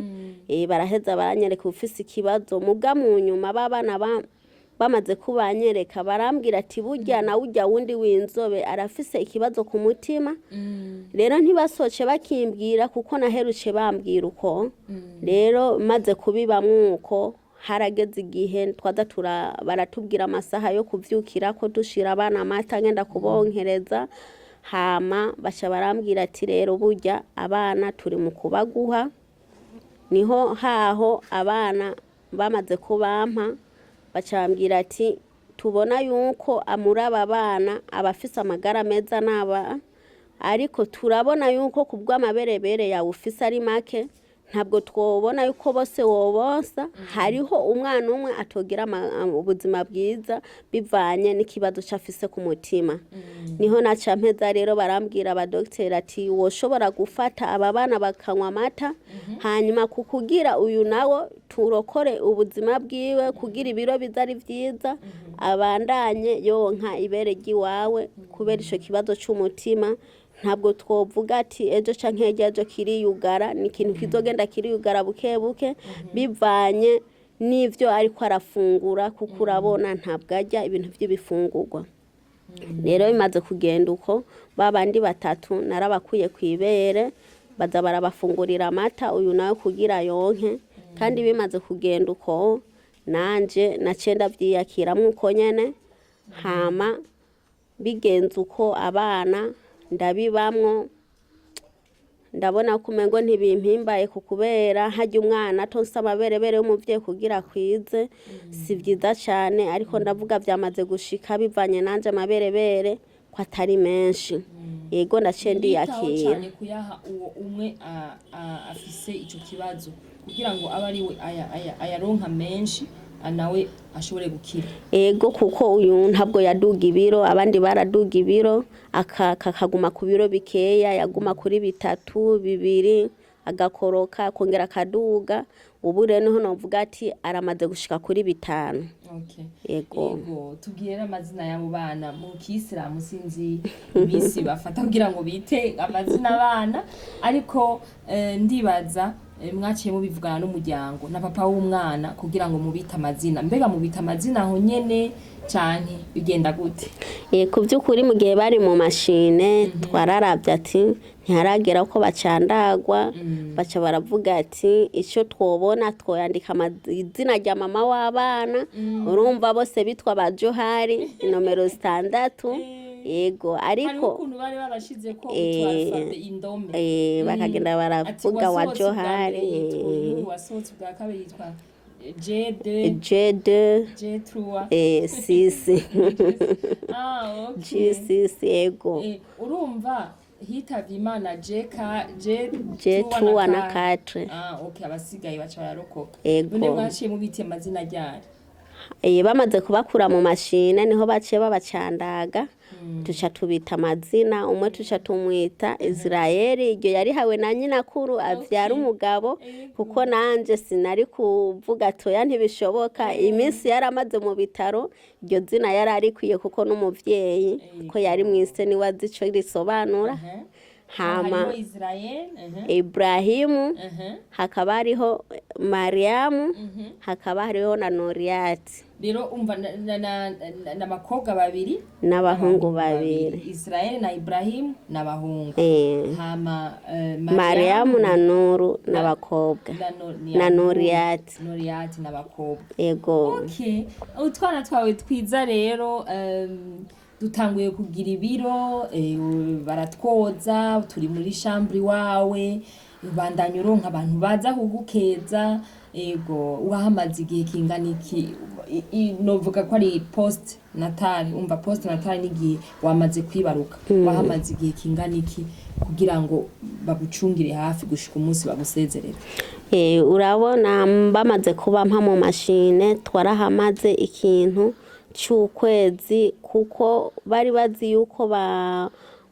Speaker 1: baraheza baranyereka ufise ikibazo muga mu nyuma babana bamaze kubanyereka barambwira ati burya na ujya wundi w'inzobe arafise ikibazo ku mutima rero ntibasoce bakimbwira kuko naheruce bambwira uko rero maze kubibamwo uko harageze igihe twaza baratubwira amasaha yo kuvyukira ko dushira abana amata ngenda kubonkereza hama baca barambwira ati rero burya abana turi mu kubaguha niho haho abana bamaze kubampa baca bambwira ati tubona yuko amuraba abana abafise amagara meza naba ariko turabona yuko kubw'amaberebere yawe ufise ari make ntabwo twobona yuko bose wobosa hariho umwana umwe atogira ubuzima bwiza bivanye n'ikibazo cyafise ku mutima niho naca mpeza rero barambwira abadokiteri ati woshobora gufata aba bana bakanywa amata hanyuma kukugira uyu nawo turokore ubuzima bwiwe kugira ibiro bizari vyiza abandanye yonka ibere ry'iwawe kubera ico kibazo c'umutima ntabwo twovuga ati ejo canke ejo kiriyugara ni ikintu kizogenda kiriyugara buke buke bivanye n'ivyo ariko arafungura kuko urabona ntabwo arya ibintu by'ibifungurwa rero bimaze kugenda uko babandi batatu narabakuye kwibere baza barabafungurira amata uyu nawe kugira yonke kandi bimaze kugenda uko nanje nacenda vyiyakiramwo uko nyene hama bigenze uko abana ndabibamwo ndabona kumengo ntibimpimbaye kukubera hajya umwana tonsa amaberebere y'umuvyeyi kugira kwize si vyiza cyane ariko ndavuga vyamaze gushika bivanye nanje amaberebere ko atari menshi yego ndacendi yakira
Speaker 2: cyane kuyaha uwo umwe afise ico kibazo kugira ngo abari we ayaronka menshi nawe ashobore gukira
Speaker 1: ego kuko uyu ntabwo yaduga ibiro abandi baraduga ibiro akaguma ku biro bikeya yaguma kuri 3 2 agakoroka kongera akaduga ubu rero niho novuga ati aramaze gushika kuri 5
Speaker 2: ego tubwire amazina y'abo bana mu Kisilamu sinzi imisi bafata kugira ngo bite amazina abana ariko ndibaza mwaciye mubivugana n'umuryango na papa w'umwana kugira ngo mubite amazina, mbega mubite amazina aho nyene canke bigenda gute?
Speaker 1: Ku by'ukuri mu gihe bari mu mashine twararavye ati ntiharagera ko bacandagwa, baca baravuga ati icyo twobona twoyandika amazina rya mama w'abana, urumva bose bitwa ba Johari nomero 6. Yego ariko
Speaker 2: ukuntu bari barashize ko utwafate indome
Speaker 1: bakagenda baravuga wa Johari
Speaker 2: wasotse bwa kabiri yitwa J2
Speaker 1: sisi
Speaker 2: okay.
Speaker 1: G6 yego
Speaker 2: urumva hitavye Imana
Speaker 1: J2 na 4.
Speaker 2: Okay, abasigaye baca bararokoka.
Speaker 1: Yego
Speaker 2: none mwaciye mubite amazina ryari?
Speaker 1: Bamaze kubakura mu mashine niho baciye babacandaga, tuca tubita amazina, umwe tuca tumwita Israeli, iryo yari hawe na nyina kuru avyara umugabo, kuko nanje sinari kuvuga toya ntibishoboka, iminsi yaramaze mu bitaro, iryo zina yari arikwiye kuko n'umuvyeyi ko yari mwise ni wazi ico risobanura. Hama Ibrahimu, hakaba hariho Mariamu, hakaba hariho na Noriati.
Speaker 2: Rero umva na bakobwa babiri
Speaker 1: n'abahungu babiri,
Speaker 2: Israeli na Ibrahimu n'abahungu. Hama
Speaker 1: Mariamu na Nuru n'abakobwa na Noriati
Speaker 2: n'abakobwa.
Speaker 1: Yego.
Speaker 2: Okay, utwana twawe twiza rero dutanguye kugira ibiro, baratwoza, turi muri chambre wawe, bandanye uronka abantu baza kugukeza. Ego wahamaze igihe kingana iki? Novuga ko ari post natal, umva post natal nigihe wamaze kwibaruka, wahamaze igihe kingana iki kugira ngo bagucungire hafi gushika umunsi bagusezerera?
Speaker 1: Urabona bamaze kuba mpa mu mashine twarahamaze ikintu cy'ukwezi, kuko bari bazi yuko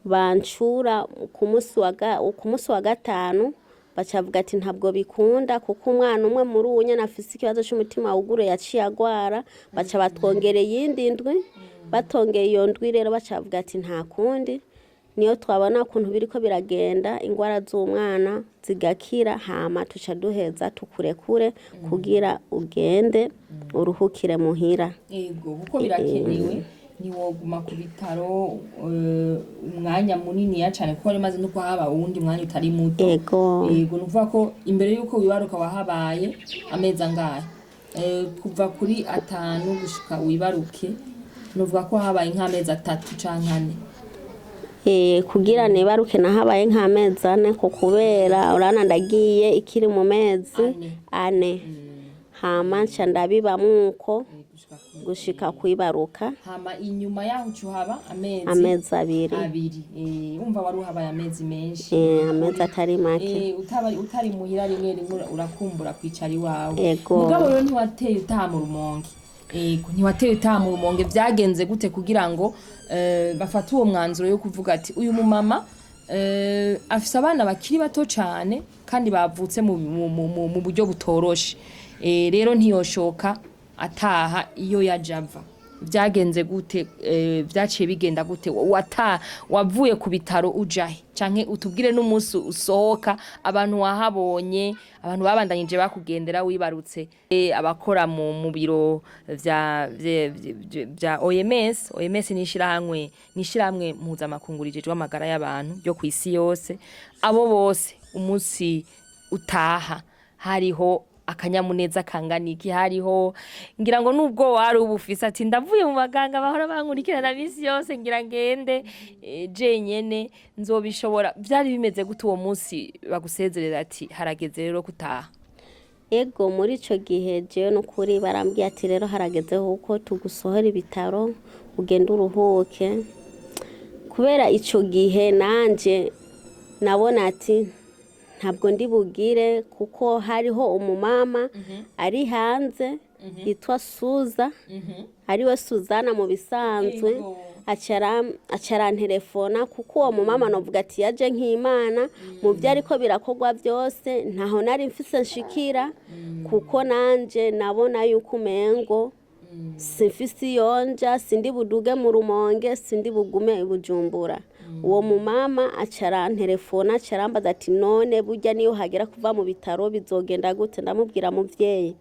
Speaker 1: bancura ku munsi wa gatanu, bacavuga ati ntabwo bikunda kuko umwana umwe muri uwo nyene afise ikibazo cy'umutima wugure yaciye agwara, baca batwongereye iyindi ndwi, batongeye iyo ndwi rero bacavuga ati nta kundi, niyo twabona ukuntu biriko biragenda ingwara z'umwana zigakira, hama tuca duheza tukurekure kugira ugende uruhukire muhira.
Speaker 2: Yego kuko birakenewe, niwoguma ku bitaro umwanya munini ya cyane kuko rimaze no kuhaba uwundi mwanya utari muto.
Speaker 1: Yego
Speaker 2: nuvuga ko imbere yuko wibaruka wahabaye amezi angahe? Kuva kuri 5 gushika wibaruke nuvuga ko habaye nk'amezi 3 canke 4.
Speaker 1: Kugira nibaruke nahabaye nk'amezi 4 ko kubera urana ndagiye ikiri mu mezi 4. Hama nca ndabibamwo gushika kwibaruka.
Speaker 2: Hama inyuma yaho cuhaba
Speaker 1: amezi 2.
Speaker 2: Umva wari uhabaye amezi menshi.
Speaker 1: Amezi atari make.
Speaker 2: Utari muhira rimwe urakumbura kwicara iwawe.
Speaker 1: Mugabo
Speaker 2: rero ntiwateye utaha mu Rumonge. Ntiwateye utaha mu Rumonge, byagenze gute kugira ngo bafata uwo mwanzuro yo kuvuga ati uyu mumama afise abana bakiri bato cyane kandi bavutse mu buryo butoroshe, rero ntiyoshoka ataha iyo yajava? Byagenze gute? Byaciye bigenda gute? Wavuye ku bitaro ujahe canke utubwire n'umunsi usohoka, abantu wahabonye, abantu babandanyije bakugendera wibarutse? Abakora mu biro vya OMS nishirahamwe mpuzamakungurijwe w'amagara y'abantu yo ku isi yose, abo bose umunsi utaha hariho akanyamuneza kanganiki, hariho ngira ngo nubwo wari ubufisa ati ndavuye mu baganga bahora bankurikirana misi yose ngira ngende jenyene nzobishobora, byari bimeze gute uwo munsi bagusezerera ati harageze rero kutaha?
Speaker 1: Ego muri ico gihe je no kuri barambwiye ati rero harageze uko tugusohora ibitaro ugenda uruhuke, kubera ico gihe nanje nabona ati ntabwo ndi bugire, kuko hariho umumama ari hanze yitwa Suza, ariwe Suzana mu bisanzwe, acara telefona, kuko uwo mumama novuga ati yaje nk'Imana mu byo ariko birakogwa byose, ntaho nari mfise nshikira, kuko nanje nabona yuko umengo simfise yonja, sindi buduge mu Rumonge, sindi bugume i Bujumbura. uwo mumama acarantelefona acarambaza ati none burya niyo hagera kuva mu bitaro bizogenda gute? Ndamubwira muvyeyi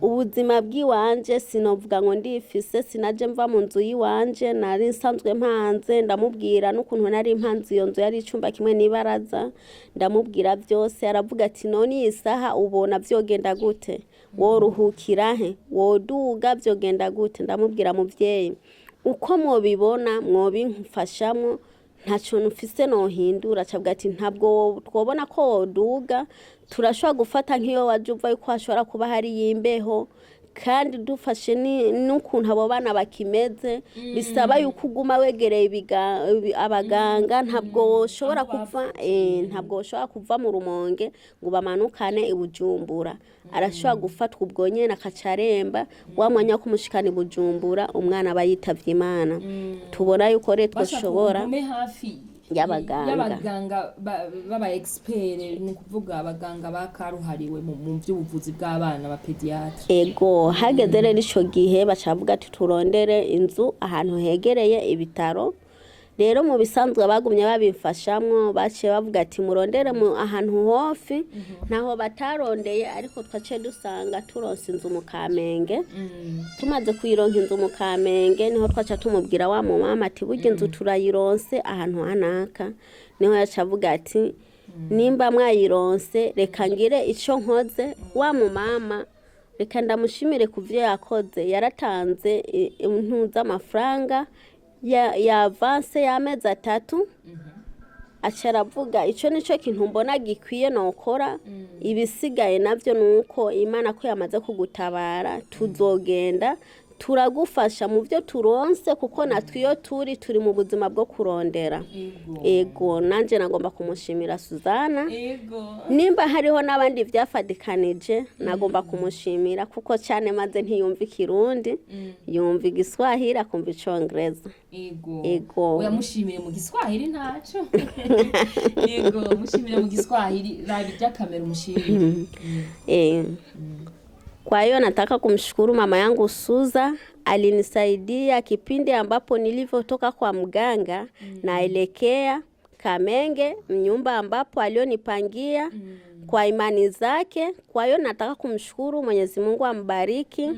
Speaker 1: ubuzima bw'iwanje sinovuga ngo ndifise, sinaje mva mu nzu yiwanje, nari nsanzwe mpanze. Ndamubwira n'ukuntu nari mpanze iyo nzu yari icumba kimwe n'ibaraza, ndamubwira vyose. Aravuga ati none iyi saha ubona vyogenda gute? Woruhukira he? Woduga vyogenda gute? Ndamubwira muvyeyi uko mwobibona mwobimfashamwo, ntaco nufise nohindura. Acavuga ati ntabwo twobona ko woduga, turashobora gufata nk'iyo waje uva yuko hashobora kuba hari y'imbeho, kandi dufashe n'ukuntu abo bana bakimeze bisaba yuko uguma wegereye abaganga. Ntabwo ushobora kuva mu Rumonge ngo bamanukane i Bujumbura. Arashobora gufatwa ubwo nyene akacaremba, wa mwanya wo kumushikana i Bujumbura umwana aba yitavye Imana. Tubona yuko rero twoshobora y'abaganga
Speaker 2: baba expert, ni kuvuga abaganga bakaruhariwe mu by'ubuvuzi bw'abana ba pediatre.
Speaker 1: Ego hageze rero ico gihe bacavuga ati turondere inzu ahantu hegereye ibitaro. Rero mu bisanzwe bagumye babifashamwo, baciye bavuga ati murondere mu ahantu hofi. Naho batarondeye, ariko twaciye dusanga turonse inzu mu Kamenge. Tumaze kuyironka inzu mu Kamenge niho twaca tumubwira wa mama ati burya inzu turayironse ahantu hanaka. Niho yacavuga ati nimba mwayironse reka ngire ico nkoze. Wa mama reka ndamushimire kuvyo yakoze, yaratanze impuzu amafaranga ya avance y'amezi 3. Acaravuga ico nico kintu mbona gikwiye nokora, ibisigaye navyo nuko Imana ko yamaze kugutabara, tuzogenda turagufasha mu byo turonse, kuko natwiyo turi mu buzima bwo kurondera. Ego nanje nagomba kumushimira Suzana. Nimba hariho n'abandi vyafadikanije nagomba kumushimira, kuko cyane maze ntiyumva Kirundi, yumva Igiswahili akumva Icongereza.
Speaker 2: Ego uyamushimire mu Giswahili ntaco. Ego mushimire mu Giswahili rabi byakamera umushimire.
Speaker 1: Kwa hiyo nataka kumshukuru mama yangu Suza, alinisaidia kipindi ambapo nilivyotoka kwa mganga naelekea Kamenge, nyumba ambapo alionipangia kwa imani zake. Kwa hiyo nataka kumshukuru, Mwenyezi Mungu ambariki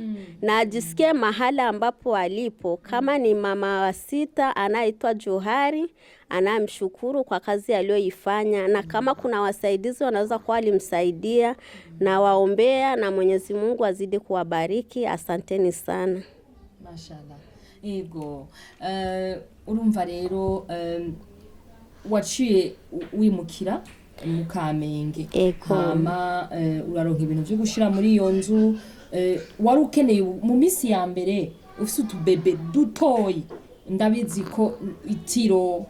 Speaker 1: na ajisikie mahala ambapo alipo. Kama ni mama wa 6 anaitwa Johari, anamshukuru kwa kazi aliyoifanya, na kama kuna wasaidizi wanaweza kuwa alimsaidia, na waombea na Mwenyezi Mungu azidi kuwabariki. Asanteni sana.
Speaker 2: Mashallah. Ego urumva rero waciye wimukira mu Kamenge, hama uraronka ibintu byo gushira muri iyo nzu. Wari ukeneye mu misi ya mbere ufite utubebe dutoyi, ndabizi ko itiro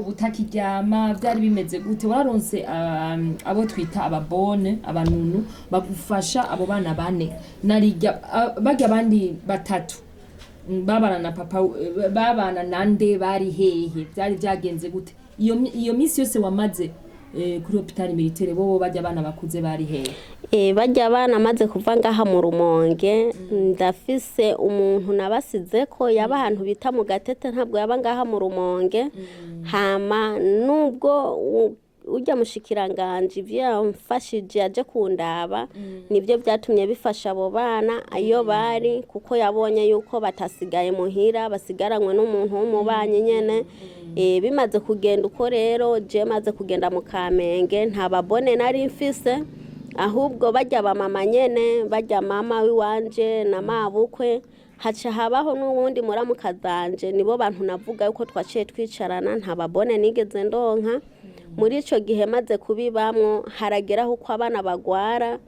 Speaker 2: utakiryama byari bimeze gute? Wararonse abo twita ababone, abanunu bagufasha abo bana 4 narijya bajya abandi 3 babana na papa, babana nande bari hehe? Byari byagenze gute iyo misi yose wamaze kuri hospitali militaire? Bo bajya abana bakuze bari hehe?
Speaker 1: Bajya abana maze kuva ngaha mu Rumonge, ndafise umuntu nabasize ko yaba ahantu bita mu Gatete, ntabwo yaba ngaha mu Rumonge. Hama nubwo ujya mushikiranganje vyamfashije aje kundaba, nivyo byatumye bifasha abo bana ayo bari, kuko yabonye yuko batasigaye muhira, basigaranywe n'umuntu w'umubanye nyene. Bimaze kugenda uko rero je maze kugenda mu Kamenge, nta babone nari mfise, ahubwo bajya bamama nyene, bajya mama wiwanje na mabukwe. Haca habaho n'ubundi muramukazanje, nibo bantu navuga yuko twaciye twicarana, nta babone nigeze ndonka. Muri ico gihe maze kubibamwo, harageraho uko abana bagwara.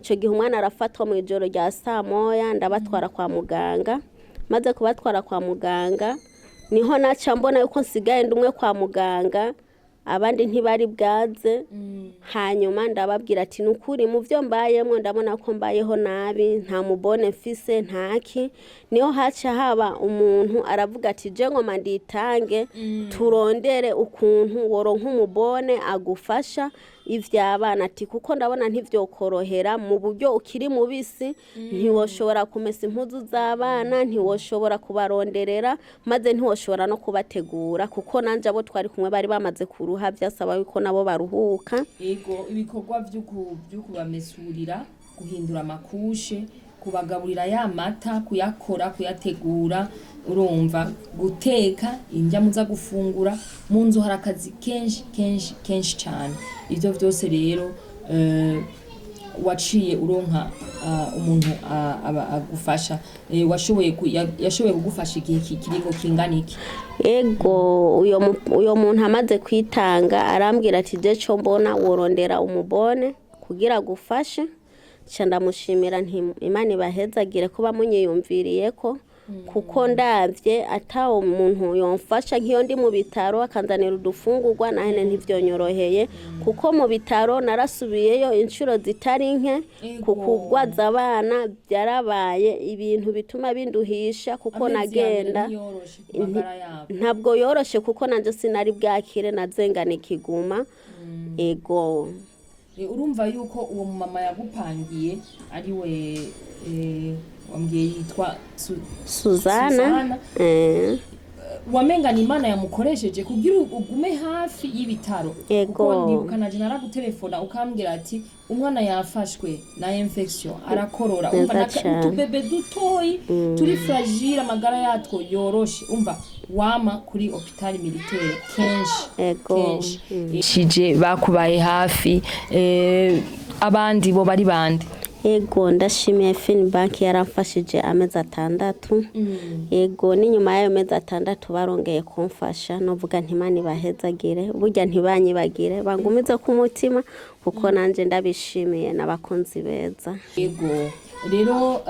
Speaker 1: Ico gihe umwana arafatwa mu ijoro rya 9:00, ndabatwara kwa muganga. Maze kubatwara kwa muganga niho naca mbona yuko nsigaye ndumwe kwa muganga, abandi ntibari bwaze. Hanyuma ndababwira ati nukuri mu byo mbayemwe ndabona ko mbayeho nabi, nta mubone mfise ntaki. Niho haca haba umuntu aravuga ati je ngoma nditange turondere ukuntu woronka umubone agufasha ivy'abana ati kuko ndabona ntivyokorohera mu buryo ukiri mubisi ntiwoshobora kumesa impuzu z'abana ntiwoshobora kubaronderera maze ntiwoshobora no kubategura kuko nanje abo twari kumwe bari bamaze kuruha vyasaba yuko nabo baruhuka.
Speaker 2: Ego ibikorwa vyo kubamesurira guhindura amakushe kubagaburira ya mata kuyakora kuyategura urumva guteka indya muza gufungura mu nzu hari akazi kenshi cyane. Ivyo vyose rero waciye uronka umuntu agufasha yashoboye kugufasha igihe kiriko kingana iki?
Speaker 1: Ego uyo muntu amaze kwitanga arambwira ati je co mbona worondera umubone kugira gufashe ca ndamushimira nti Imana ibahezagire ko bamunyiyumviriyeko kuko ndavye ata umuntu yomfasha nk'iyo ndi mu bitaro akanzanira udufungurwa nahene ntivyonyoroheye kuko mu bitaro narasubiyeyo inshuro zitari nke kukugwaza abana byarabaye ibintu bituma binduhisha kuko nagenda ntabwo yoroshe kuko nanje sinari bwakire nazengana ikiguma. Ego
Speaker 2: urumva yuko uwo mama yagupangiye ari we wambwiye yitwa
Speaker 1: Suzana
Speaker 2: wamenga ni Imana yamukoresheje kugira ugume hafi y'ibitaro kuko ndibuka naje naragutelefona ukambwira ati umwana yafashwe na infection arakorora umva n'utubebe dutoyi turi fragile amagara yatwo yoroshe umva wama kuri hôpital militaire kenshi shije bakubaye hafi abandi bo bari bande.
Speaker 1: Ego ndashimiye Bank yaramfashije amezi 6. Ego n'inyuma y'ayo mezi 6 barongeye kumfasha novuga nti Imana ibahezagire burya ntibanyibagire bangumize ku mutima kuko nanje ndabishimiye n'abakonzi beza.
Speaker 2: Ego rero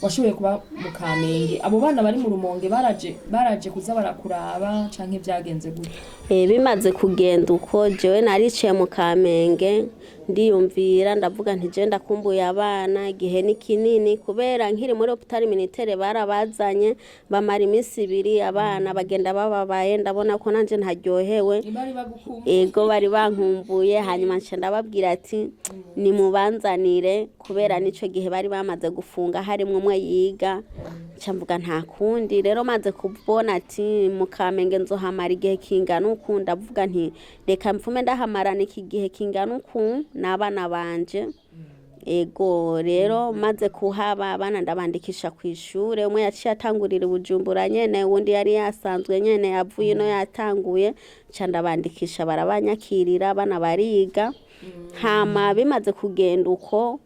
Speaker 2: washoboye kuba mu Kamenge abo bana bari mu Rumonge baraje kuza barakuraba canke vyagenze gute?
Speaker 1: Bimaze kugenda uko jewe nariciye mu Kamenge ndiyumvira ndavuga nti je ndakumbuye abana igihe ni kinini kubera nkiri muri hôpital militaire barabazanye bamara imisi 2 abana bagenda bababaye ndabona ko nanje ntaryohewe. Ego bari bankumbuye hanyuma nce ndababwira ati ni mubanzanire kubera nico gihe bari bamaze gufunga harimwe umwe yiga cyamvuga nta kundi rero maze kubona ati mu Kamenge nzohamara igihe kingana uku ndavuga nti reka mfume ndahamarana iki gihe kingana uku n'abana banje. Ego rero maze kuhaba abana ndabandikisha ku ishure umwe yaciye atangurira Bujumbura nyene wundi yari yasanzwe nyene yavuye no yatanguye ca ndabandikisha barabanyakirira abana bariga hama bimaze kugenda uko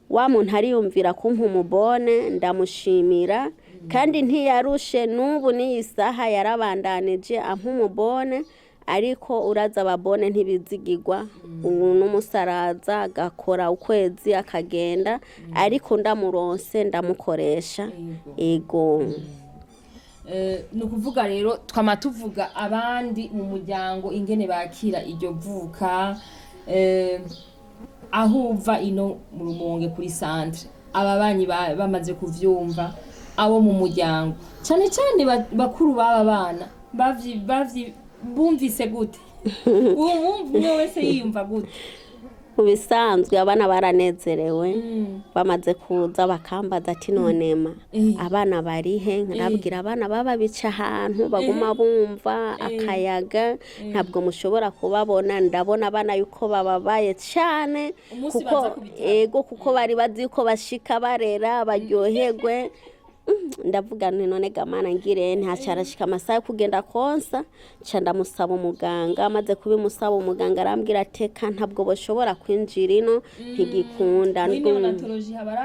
Speaker 1: wa muntu ariyumvira kumpa umubone ndamushimira kandi ntiyarushe n'ubu n'isaha yarabandanije ampa umubone ariko uraza ababone ntibizigirwa ubu n'umusaraza agakora ukwezi akagenda ariko ndamuronse ndamukoresha. Ego
Speaker 2: nukuvuga rero twama tuvuga abandi mu muryango ingene bakira iryo vuka aho uva ino mu Rumonge kuri centre ababanyi bamaze kuvyumva abo mu muryango cyane bakuru baba bana bumvise gute umwe wese yiyumva gute?
Speaker 1: Ubisanzwe abana baranezerewe bamaze kuza bakambaza ati nonema abana barihe nkabwira abana baba bica ahantu baguma bumva akayaga ntabwo mushobora kubabona ndabona abana yuko bababaye cyane kuko bari bazi ko bashika barera baryoherwe ndavuga none gamana ngire ntacarashika amasaha kugenda konsa ca ndamusaba umuganga maze kubimusaba umuganga arambwira ateka ntabwo boshobora kwinjira ino ntigikunda
Speaker 2: n'neonatologie habara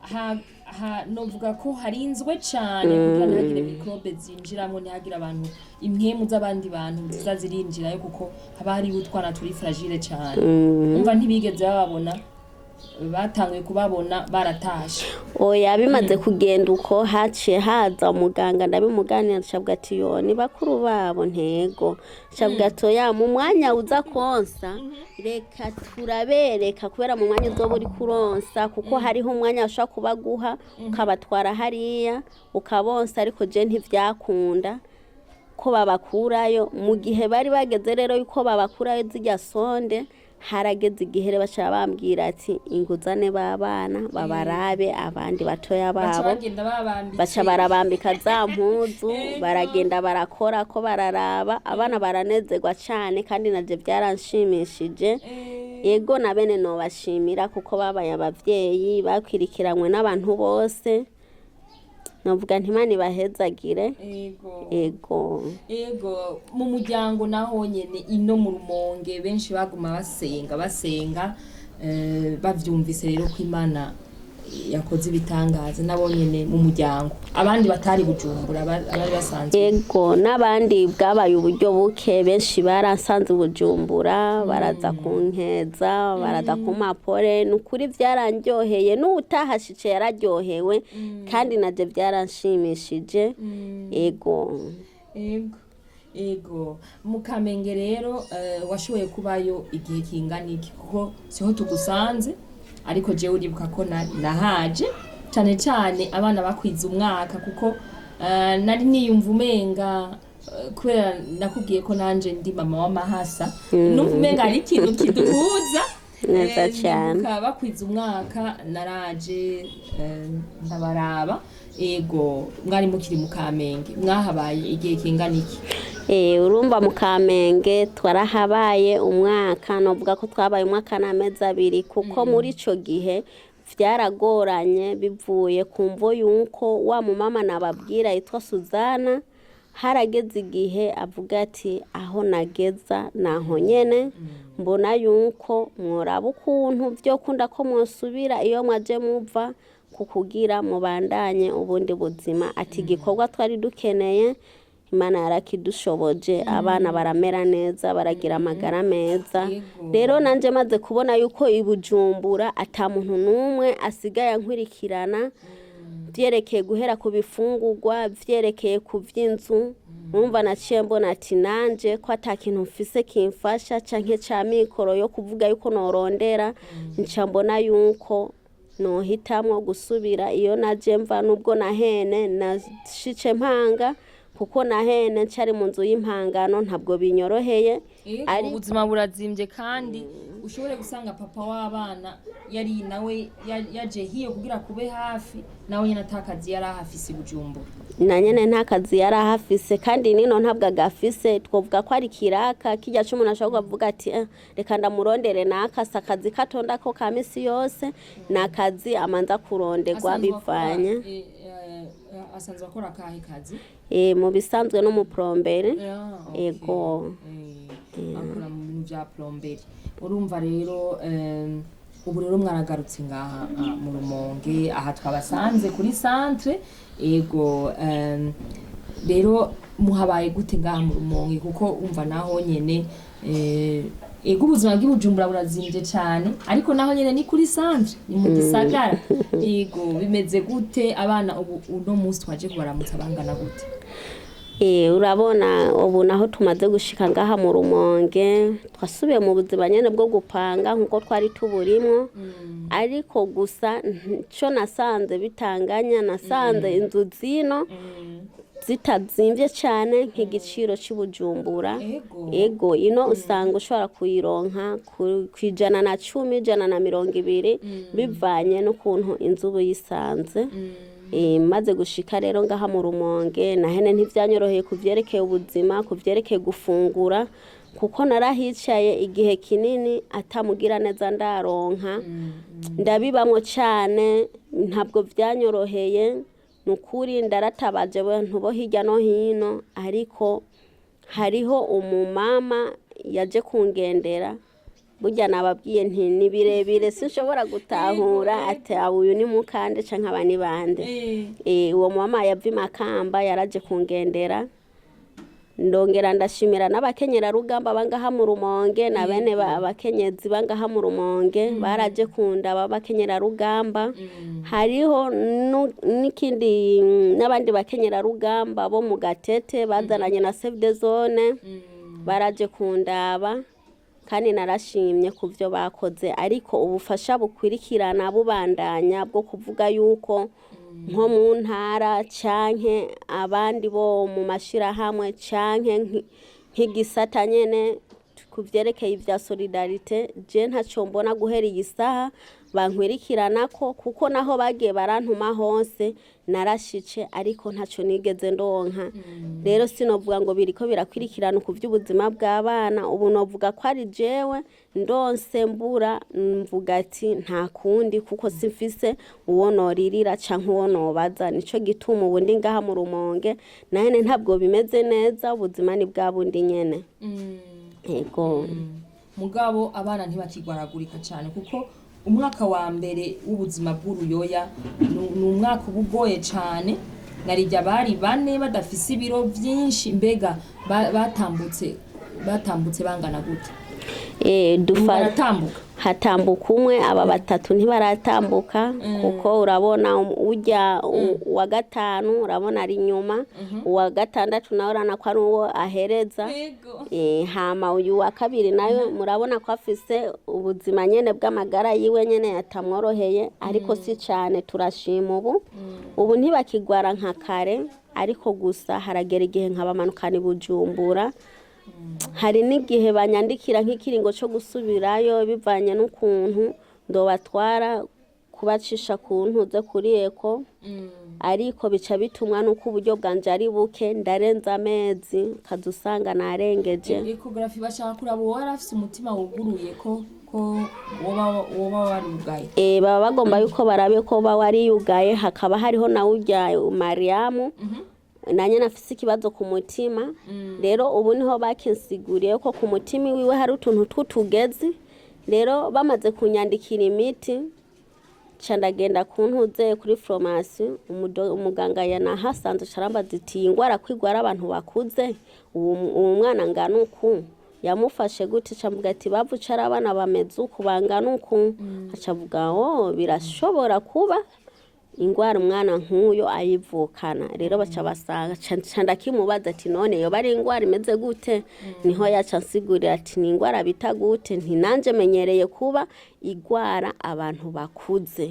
Speaker 2: ahantu novuga ko harinzwe cyane kugira ntihagire microbe zinjiramo ntihagire abantu impwemu z'abandi bantu nziza zirinjirayo kuko haba hari utwana turi fragile cyane umva ntibigeze bababona batanguye kubabona baratashe.
Speaker 1: Oya bimaze kugenda uko haciye haza umuganga ndabimuganira cyabwa ati yo ni bakuru babo ntego cyabwa toya mu mwanya uza konsa reka turabereka kubera mu mwanya uzo buri kuronsa kuko hariho umwanya ushaka kubaguha ukabatwara hariya ukabonsa ariko je ntivyakunda ko babakurayo mu gihe bari bageze rero yuko babakurayo zirya sonde harageze igihe rero baca bambwira ati inguzane b'abana babarabe abandi batoya babo baca barabambika za mpuzu baragenda barakora ko bararaba abana baranezerwa cyane kandi navyo byaranshimishije yego na bene nobashimira kuko babaye abavyeyi bakwirikiranywe n'abantu bose novuga nti Imana ibahezagire
Speaker 2: ego mu muryango naho nyene ino mu Rumonge benshi baguma basenga bavyumvise rero ko Imana yakoze ibitangaza nabo nyene mu muryango abandi batari Bujumbura abari basanzwe
Speaker 1: ego n'abandi bwabaye uburyo buke benshi baransanze Bujumbura baraza kunkeza baraza kumapore nukuri byarandyoheye n'utahashice yararyohewe kandi naje byaranshimishije ego mu Kamenge rero washoboye kubayo igihe kingana iki kuko siho tugusanze ariko je uribuka ko nahaje cyane abana bakwiza umwaka kuko nari niyumva umenga kubera nakubwiye ko nanje ndi mama w'amahasa numva umenga ari ikintu kiduhuza neza cyane
Speaker 2: bakwiza umwaka naraje ndabaraba ego mwari mukiri mu Kamenge mwahabaye igihe kingana iki
Speaker 1: urumva mu Kamenge twarahabaye umwaka novuga ko twabaye umwaka n'amezi abiri kuko muri ico gihe vyaragoranye bivuye ku mvo yuko wa mumama nababwira yitwa Suzana harageze igihe avuga ati aho nageza naho nyene mbona yuko mworaba ukuntu vyo kunda ko mwosubira iyo mwaje muva kukugira mubandanye ubundi buzima ati igikorwa twari dukeneye Imana yarakidushoboje abana baramera neza baragira amagara meza rero nanje maze kubona yuko ibujumbura ata muntu numwe asigaye ankwirikirana vyerekeye guhera ku bifungurwa vyerekeye ku vy'inzu numva naciye mbona ati nanje ko ata kintu mfise kimfasha canke ca mikoro yo kuvuga yuko norondera nca mbona yuko nohitamwo gusubira iyo naje mva nubwo nahene nashice mpanga kuko nahene ncari mu nzu y'impangano ntabwo binyoroheye
Speaker 2: ari ubuzima burazimvye kandi ushobore gusanga papa w'abana yari nawe yaje hiyo kugira kube hafi nawe nyene atakazi yari ahafise Bujumbura
Speaker 1: na nyene nta kazi yari ahafise kandi nino ntabwo agafise twovuga ko ari kiraka kijya cy'umuntu ashobora kuvuga ati reka ndamurondere nakasa akazi katonda ko ka misi yose nakazi amanza kuronderwa bivanye
Speaker 2: asanzwe akora akahe kazi
Speaker 1: mu bisanzwe no mu plombere ego
Speaker 2: akora mu bya plombere urumva rero ubu rero mwaragarutse ngaha mu Rumonge aha twabasanze kuri centre ego rero muhabaye gute ngaha mu Rumonge kuko umva naho nyene ego ubuzima bw'Ibujumbura burazimvye cyane ariko naho nyene ni kuri centre ni mu gisagara ego bimeze gute abana ubu uno munsi twaje kubaramutsa bangana gute
Speaker 1: urabona ubu naho tumaze gushika ngaha mu Rumonge twasubiye mu buzima nyene bwo gupanga nkuko twari tuburimo ariko gusa cyo nasanze bitanganya nasanze inzu zino zitazimvye cyane nk'igiciro cy'Ibujumbura ego ino usanga ushobora kuyironka kwijana na 10 jana na 200 bivanye n'ukuntu inzu buyisanze maze gushika rero ngaha mu Rumonge nahene ntivyanyoroheye kuvyerekeye ubuzima kuvyerekeye gufungura kuko narahicaye igihe kinini atamugira neza ndaronka ndabibamwo cyane ntabwo vyanyoroheye nukuri ndaratabaje abantu bo hirya no hino ariko hariho umumama yaje kungendera burya nababwiye nti ni birebire sinshobora gutahura ati uyu ni mukande canke abani bande uwo mama yava Makamba yaraje kungendera ndongera ndashimira n'abakenyera rugamba bangaha mu Rumonge na bene abakenyezi bangaha mu Rumonge baraje kunda babakenyera rugamba hariho n'ikindi n'abandi bakenyera rugamba bo mu Gatete bazananye na Save the Zone baraje kundaba kandi narashimye kuvyo bakoze ariko ubufasha bukwirikirana bubandanya bwo kuvuga yuko nko mu ntara canke abandi bo mu mashirahamwe canke nk'igisata nyene kuvyerekeye ivya solidarite je ntaco mbona guhera iyi saha bankwirikiranako kuko naho bagiye barantuma hose narashice ariko ntaco nigeze ndonka rero sinovuga ngo biriko birakwirikirana ku vy'ubuzima bw'abana ubu novuga ko ari jewe ndonse mbura mvuga ati nta kundi kuko simfise uwo noririra canke uwo nobaza nico gituma ubu ndi ngaha mu Rumonge nane ntabwo bimeze neza ubuzima ni bwa bundi nyene ego
Speaker 2: mugabo abana ntibakigwaragurika cyane kuko umwaka wa mbere w'ubuzima bw'uruyoya ni umwaka ubugoye cyane narijya bari bane badafise ibiro byinshi mbega batambutse bangana gute
Speaker 1: hatambuka umwe aba batatu ntibaratambuka kuko urabona ujya wa gatanu urabona ari nyuma uwa gatandatu nawe urana ko ari uwo ahereza hama uyu wa kabiri nayo murabona ko afise ubuzima nyene bw'amagara yiwe nyene yatamworoheye ariko si cyane turashima ubu ntibakigwara nka kare ariko gusa haragera igihe nkabamanukana Bujumbura hari n'igihe banyandikira nk'ikiringo cyo gusubirayo bivanye n'ukuntu ndobatwara kubacisha ku ntuze kuri eko ariko bica bitumwa nuko uburyo bwanje ari buke ndarenza amezi kadusanga narengeje
Speaker 2: ecography bashaka kuraba warafise umutima wuguruye ko woba warugaye
Speaker 1: baba bagomba yuko barabe ko wari yugaye hakaba hariho na urya Mariamu nanye nafise ikibazo ku mutima rero ubu niho bakinsiguriye ko ku mutima wiwe hari utuntu tw'utugezi rero bamaze kunyandikira imiti candagenda kuntuze kuri pharmacy umuganga yanahasanze carambaza iti ingwara kwigwara abantu bakuze uwo mwana ngana uku yamufashe gute cambuga ati bavuca abana bameze uku bangana uku acavuga birashobora kuba ingwara umwana nk'uyo ayivukana rero baca basanga candakimubaza ati none yo bari ingwara imeze gute niho yaca nsigurira ati ni ingwara bita gute ntinanje menyereye kuba igwara abantu bakuze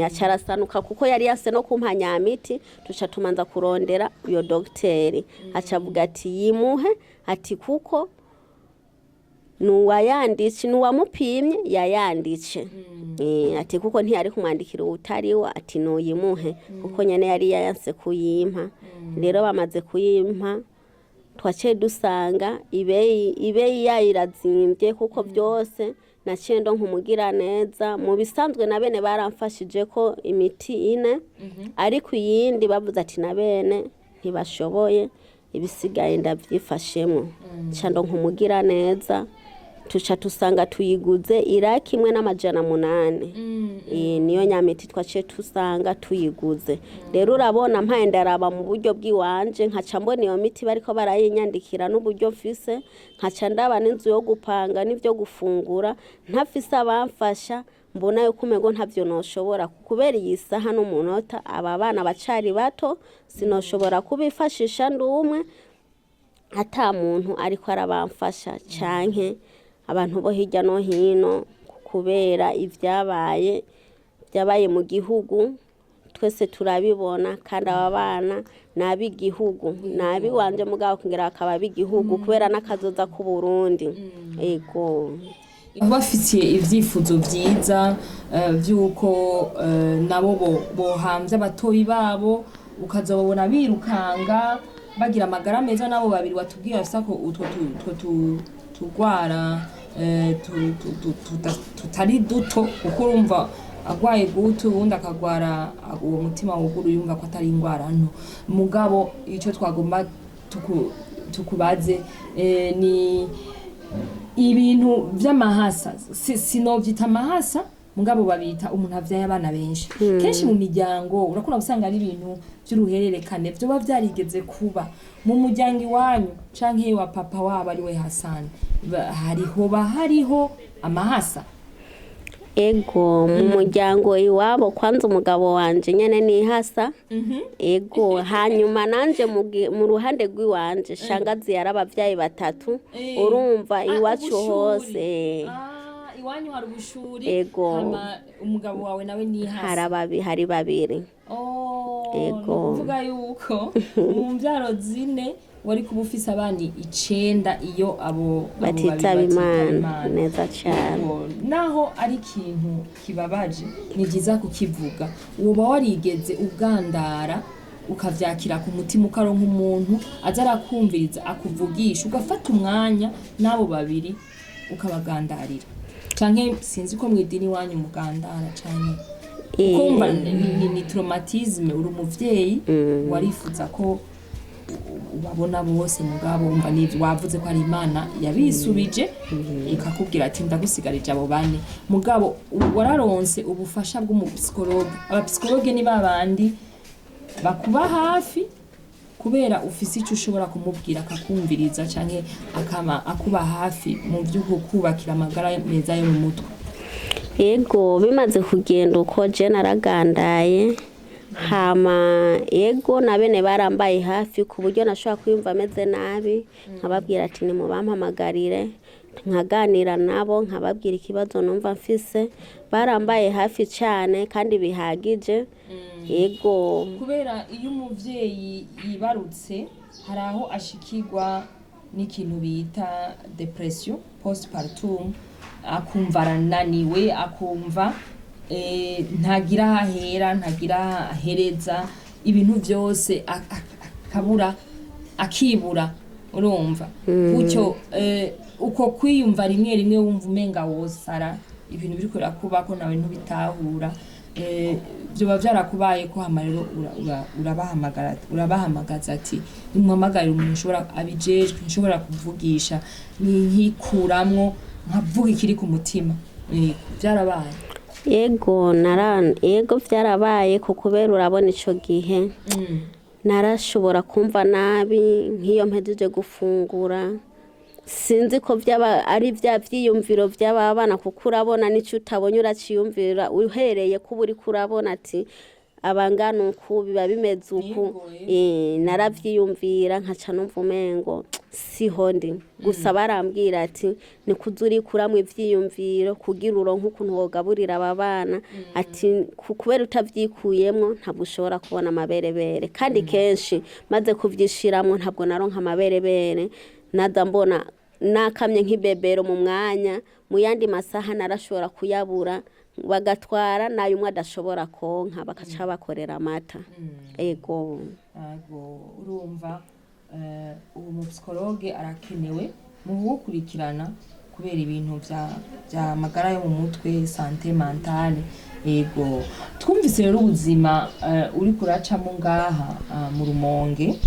Speaker 1: acarasanuka kuko yari yase no kumpanyamiti tuca tumanza kurondera uyo dogiteri acavuga ati yimuhe ati kuko nuwayanditse nuwamupimye yayanditse ati kuko ntiyari kumwandikira utariwa ati nuyimuhe kuko nyene yari yayanse kuyimpa rero bamaze kuyimpa twaciye dusanga ibeyi yayirazimbye kuko byose naciye ndo nkumugira neza mu bisanzwe na bene baramfashije ko imiti ine ariko iyindi bavuze ati na bene ntibashoboye ibisigaye ndavyifashemo cando nkumugira neza tuca tusanga tuyiguze iraki imwe n'800 niyo nyamiti twaciye tusanga tuyiguze rero urabona mpaye ndaraba mu buryo bw'iwanje nkaca mbona iyo miti bariko barayinyandikira n'uburyo mfise nkaca ndaba n'inzu yo gupanga n'ivyo gufungura ntafise abamfasha mbona yuko umego ntavyo noshobora kubera iyi saha n'umunota aba bana bacari bato sinoshobora kubifashisha ndumwe ata muntu ariko arabamfasha canke abantu bo hirya no hino kubera ivyabaye mu gihugu twese turabibona kandi aba bana nabi gihugu nabi wanje mugabo kongera akaba bigihugu kubera nakazoza ku Burundi ego
Speaker 2: bafitiye ivyifuzo vyiza vyuko nabo bohamvye abatoyi babo ukazobabona birukanga bagira amagara meza nabo babiri watubwira sako utwo tugwara tutari duto kuko urumva agwaye gutu ubundi akagwara uwo mutima wuguru yumva ko atari ingwara nto mugabo icyo twagomba tukubaze ni ibintu vy'amahasa sinovyita amahasa mugabo babita umuntu avyaye abana benshi kenshi mu miryango urakunda gusanga ari ibintu by'uruhererekane byo byarigeze kuba mu muryango iwanyu canke wa papa wabo ari we Hassan hariho amahasa
Speaker 1: ego mu muryango iwabo kwanza umugabo wanje nyene ni hasa ego hanyuma nanje mu ruhande rw'iwanje shangazi yarabavyaye batatu urumva iwacu hose
Speaker 2: iwanyu hari ubushuri
Speaker 1: ego
Speaker 2: umugabo wawe nawe ni hasa
Speaker 1: hari babiri Ego.
Speaker 2: Kuvuga yuko mu mbyaro zine wari kuba ufise abana 9 iyo abo
Speaker 1: batitaba Imana neza cyane.
Speaker 2: Naho ari ikintu kibabaje ni byiza kukivuga. Uba warigeze ugandara ukavyakira ku mutima ukaronka umuntu aza arakumviriza akuvugisha ugafata umwanya nabo babiri ukabagandarira, canke sinzi ko mwidini wanyu mugandara cyane ukumva ni traumatisme uri umuvyeyi warifuza ko ubabona bose mugabo umva n'ivyo wavuze ko ari Imana yabisubije ikakubwira ati ndagusigarije abo bane mugabo wararonse ubufasha bw'umupsikologe. Abapsikologe ni babandi bakuba hafi kubera ufise icyo ushobora kumubwira akakumviriza canke akama akuba hafi mu vy'uko kubakira amagara meza yo mu mutwe.
Speaker 1: Ego bimaze kugenda uko je naragandaye hama ego na bene barambaye hafi ku buryo nashobora kwiyumva ameze nabi nkababwira ati ni mu bampamagarire nkaganira nabo nkababwira ikibazo numva mfise, barambaye hafi cyane kandi bihagije. Ego
Speaker 2: kubera iyo umuvyeyi yibarutse hari aho ashikirwa n'ikintu bita depression postpartum, akumva arananiwe, akumva ntagira ahera, ntagira ahereza, ibintu byose akabura akibura, urumva gutyo uko kwiyumva rimwe rimwe wumva umenga wosara ibintu biri kurera kubako nawe ntubitahura. Byoba byarakubaye ko hamarero urabahamagaza ati nimwamagarira umuntu ushobora abijejwe nshobora kuvugisha nkikuramwo nkavuga ikiri ku mutima. Byarabaye?
Speaker 1: Ego byarabaye ko kubera urabona ico gihe narashobora kumva nabi nk'iyo mpejeje gufungura, sinzi ko byaba ari bya vyiyumviro by'ababana kuko urabona n'icyo utabonye uraciyumvira uhereye ko uri kurabona ati abangana uku biba bimeze uku. Naravyiyumvira nkaca numva umengo siho ndi, gusa barambwira ati ni kuzuri kuramwe ivyiyumviro kugira uronke ukuntu wogaburira aba bana, ati kubera utavyikuyemwo ntabwo ushobora kubona amaberebere, kandi kenshi maze kuvyishiramwo ntabwo naronka amaberebere, naza mbona nakamye nk'ibebero mu mwanya, mu yandi masaha narashobora kuyabura bagatwara nayo umwe adashobora konka bakaca bakorera amata. Ego
Speaker 2: urumva ubu mupsikologe arakenewe mu gukurikirana kubera ibintu bya magara yo mu mutwe, santé mentale. Ego twumvise rero ubuzima uri kuracamo ngaha mu Rumonge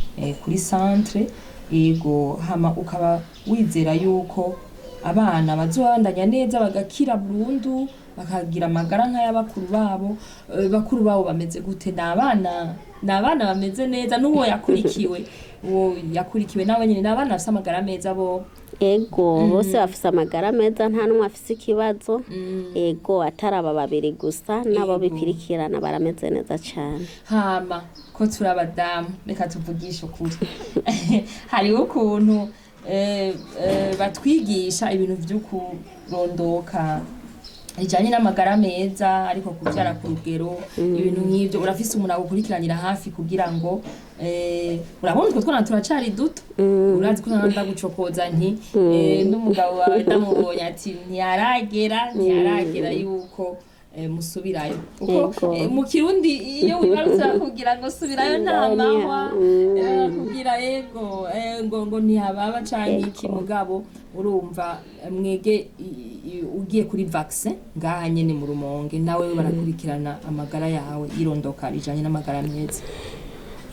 Speaker 2: kuri centre. Ego hama ukaba wizera yuko abana bazobandanya neza bagakira Burundu bakagira amagara nk'ay'abakuru babo. Bakuru babo bameze gute? Nabana bameze neza n'uwo yakurikiwe nawe nyine nabana bafise amagara meza bo?
Speaker 1: Ego bose bafise amagara meza nta numwe afise ikibazo. Ego ataraba babiri gusa nabo bikurikirana barameze neza cyane.
Speaker 2: Hama ko turabadamu reka tuvugisha ukuri hariho ukuntu batwigisha ibintu byo kurondoka ijanye n'amagara meza ariko kubyara ku rugero, ibintu nk'ibyo urafise umuntu agukurikiranira hafi kugira ngo urabona utwo twana turacari duto, urazi ko nanda gucokoza nti n'umugabo wawe ndamubonye ati ntiyaragera yuko musubirayo kuko mu Kirundi iyo wibarutse kugira ngo subirayo nta mahwa kugira ngo ntihababa canke iki. Mugabo urumva mwege ugiye kuri vaccine ngaha nyene mu Rumonge nawe barakurikirana amagara yawe yirondoka rijanye n'amagara meza.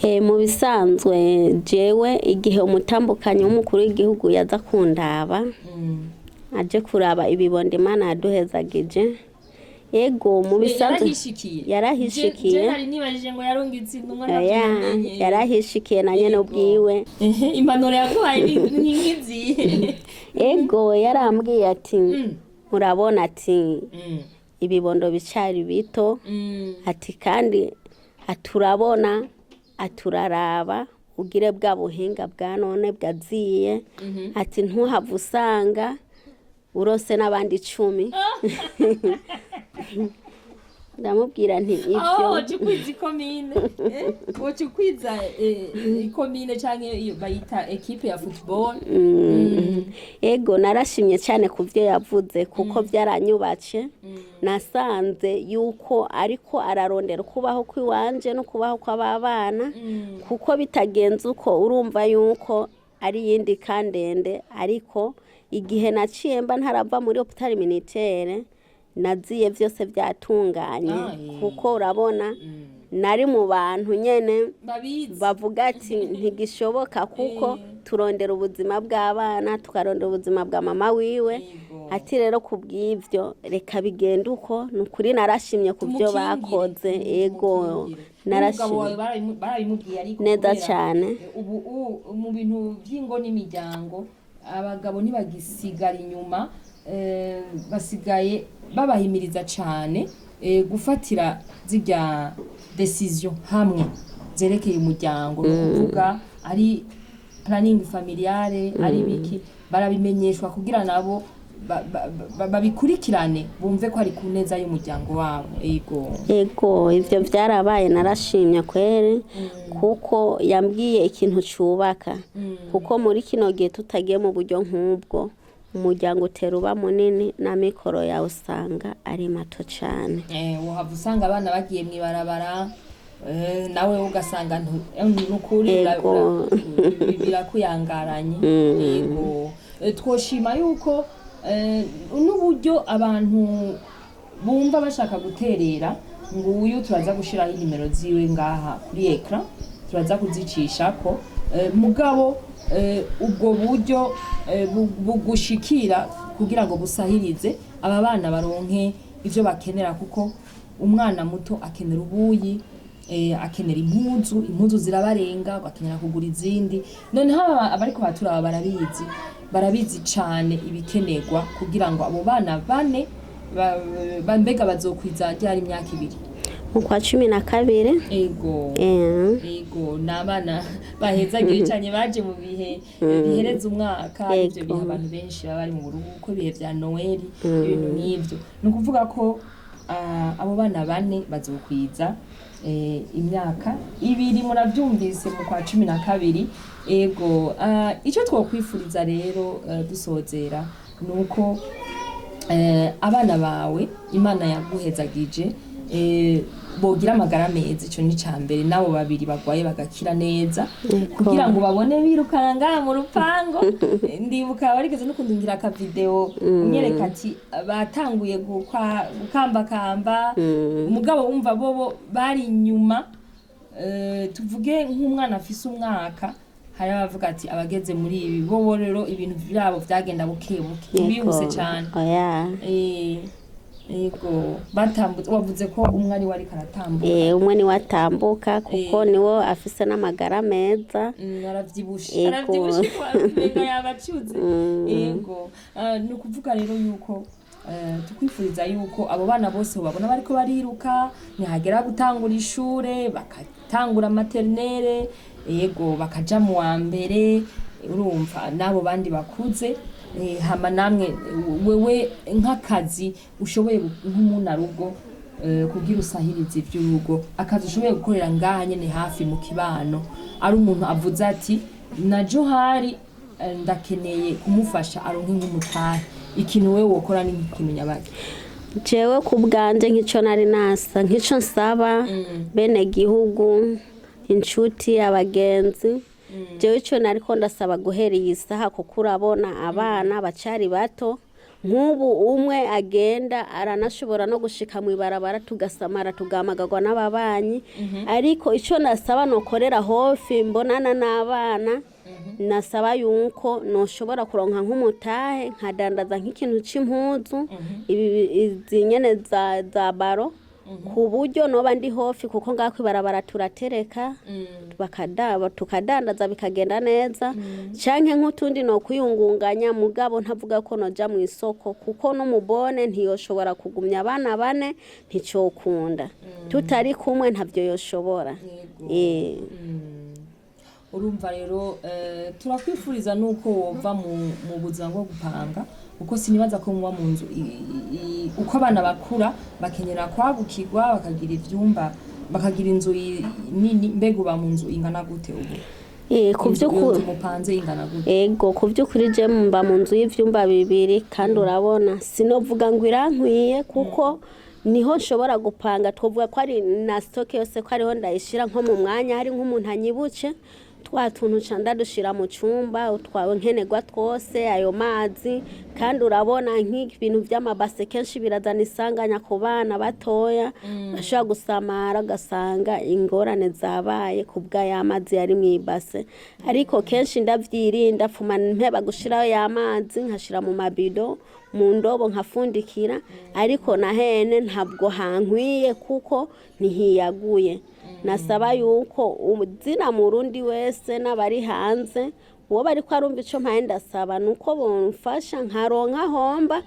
Speaker 1: Mu bisanzwe jewe igihe umutambukanyi w'umukuru w'igihugu yaza kundaba aje kuraba ibibondo Imana yaduhezagije. Ego mu bisanzwe yarahishikiye
Speaker 2: hari nibajije ngo yarungitse intumwa
Speaker 1: yarahishikiye na nyene ubwiwe
Speaker 2: impanuro yaguhaye ni nkizi.
Speaker 1: Ego yarambwiye ati urabona ati ibibondo bicari bito, ati kandi aturabona aturaraba ugire bwa buhinga bwa none bwaziye, ati ntuhava usanga urose n'abandi 10. ndamubwira nti ivyo
Speaker 2: ukwiza ikomine ukwiza ikomine canke bayita equipe ya football.
Speaker 1: Ego narashimye cyane kuvyo yavuze kuko byaranyubace. Nasanze yuko ariko ararondera kubaho kwiwanje no kubaho kw'ababana kuko bitagenze uko urumva yuko ari yindi kandende. Ariko igihe naciye mba ntarava muri hôpital militaire naziye vyose byatunganye kuko urabona nari mu bantu nyene bavuga ati ntigishoboka kuko turondera ubuzima bw'abana tukarondera ubuzima bwa mama wiwe. Ati rero kubw'ivyo reka bigenda uko nukuri narashimye kuvyo bakoze. Ego narashimye neza cyane.
Speaker 2: Ubu mu bintu by'ingo n'imiryango abagabo ntibagisigara inyuma, basigaye babahimiriza cyane gufatira zirya decision hamwe zerekeye umuryango. Kuvuga ari planning familiale ari biki barabimenyeshwa kugira nabo babikurikirane bumve ko ari ku neza y'umuryango wabo.
Speaker 1: Ego ivyo byarabaye narashimye kwere kuko yambwiye ikintu cyubaka kuko muri kino gihe tutagiye mu buryo nk'ubwo umuryango uteruba munini na mikoro yawe usanga ari mato cyane.
Speaker 2: Uhava usanga abana bagiye mwibarabara nawe ugasanga nukuri birakuyangaranye. Yego twoshima yuko n'uburyo abantu bumva bashaka guterera ngo uyu turaza gushiraho inimero ziwe ngaha kuri ekran turaza kuzicishako mugabo ubwo buryo bugushikira kugira ngo busahirize aba bana baronke ivyo bakenera kuko umwana muto akenera ubuyi, akenera impuzu zirabarenga bakenera kugura izindi. Noneho abariko baturaba barabizi cane ibikenerwa kugira ngo abo bana bane mbega bazokwiza ryari imyaka 2
Speaker 1: mu kwa 12.
Speaker 2: Ego n'abana bahezagiye cyane baje mu bihe bihereza umwaka. Ivyo bihe abantu benshi baba bari mu buruhuko bihe vya Noel ibintu nk'ivyo. Ni ukuvuga ko abo bana bane bazokwiza imyaka 2 muravyumvise mu kwa 12. Ego ico twokwifuriza rero dusozera nuko abana bawe Imana yaguhezagije bogira amagara meza. Ico ni cambere nabo babiri bagwaye bagakira neza kugira ngo babone birukana ngaha mu rupango. Ndibuka barigeze no kundungira ka video unyereka ati batanguye gukamba umugabo wumva bobo bari inyuma. Tuvuge nk'umwana afise umwaka hari abavuga ati abageze muri ibi bobo rero ibintu byabo byagenda bukebuke bihuse cyane. Ego batambutse wavuze ko umwe ari wari karatambuka.
Speaker 1: Umwe ni watambuka kuko niwo afise n'amagara meza.
Speaker 2: Aravyibushe kwa mbega yabacuze. Ego no kuvuga rero yuko tukwifuriza yuko abo bana bose babona bariko bariruka nihagera gutangura ishure bakatangura maternelle. Ego bakaja mu wa mbere urumva nabo bandi bakuze. Hama namwe wewe nk'akazi ushoboye nk'umuntu arugo kugira usahirize ivy'urugo akazi ushoboye gukorera ngaha nyene hafi mu kibano ari umuntu avuze ati na Johari ndakeneye kumufasha aronke nk'umutahe ikintu wewe wokora ni nk'ikimenya bake.
Speaker 1: Jewe kubwanje nk'ico nari nasa nk'ico nsaba bene gihugu inshuti abagenzi. Jewe ico nariko ndasaba guhereye isaha kuko urabona abana bacari bato nk'ubu umwe agenda aranashobora no gushika mu ibarabara tugasamara tugamagagwa n'ababanyi. Ariko ico nasaba nokorera hofi mbonana n'abana nasaba yuko noshobora kuronka nk'umutahe nkadandaza nk'ikintu c'impuzu izi nyene za baro ku buryo noba ndi hofi kuko ngako ibarabara turatereka tukadandaza bikagenda neza. Canke nk'utundi no kuyungunganya mugabo ntavuga ko noja mu isoko kuko n'umubone ntiyoshobora kugumya abana bane nticokunda tutari kumwe ntavyo yoshobora.
Speaker 2: urumva rero turakwifuriza nuko wova mu buzima bwo gupanga uko sinibaza ko muba mu nzu uko abana bakura bakenyera kwagukirwa bakagira ivyumba bakagira inzu nini mbega uba mu nzu ingana gute ubu
Speaker 1: kuvyukuri
Speaker 2: mupanze ingana gute
Speaker 1: ego kuvyukuri je mba mu nzu y'ivyumba bibiri kandi urabona sinovuga ngo irankwiye kuko niho nshobora gupanga twovuga ko ari na stock yose ko ariho ndayishira nko mu mwanya hari nk'umuntu anyibuce twa tuntu canda dushira mu cumba utwawe nkenerwa twose ayo mazi kandi urabona nk'ibintu vy'amabase kenshi birazana isanganya ku bana batoya bashobora gusamara gasanga ingorane zabaye kubwa y'amazi yari mw'ibase ariko kenshi ndavyirinda fuma mpeba gushiraho y'amazi nkashira mu mabido mu ndobo nkafundikira ariko nahene ntabwo hankwiye kuko ntihiyaguye nasaba yuko uzina mu Burundi wese n'abari hanze uwo bari ko arumva ico mpaye ndasaba nuko bomfasha nkaronka homba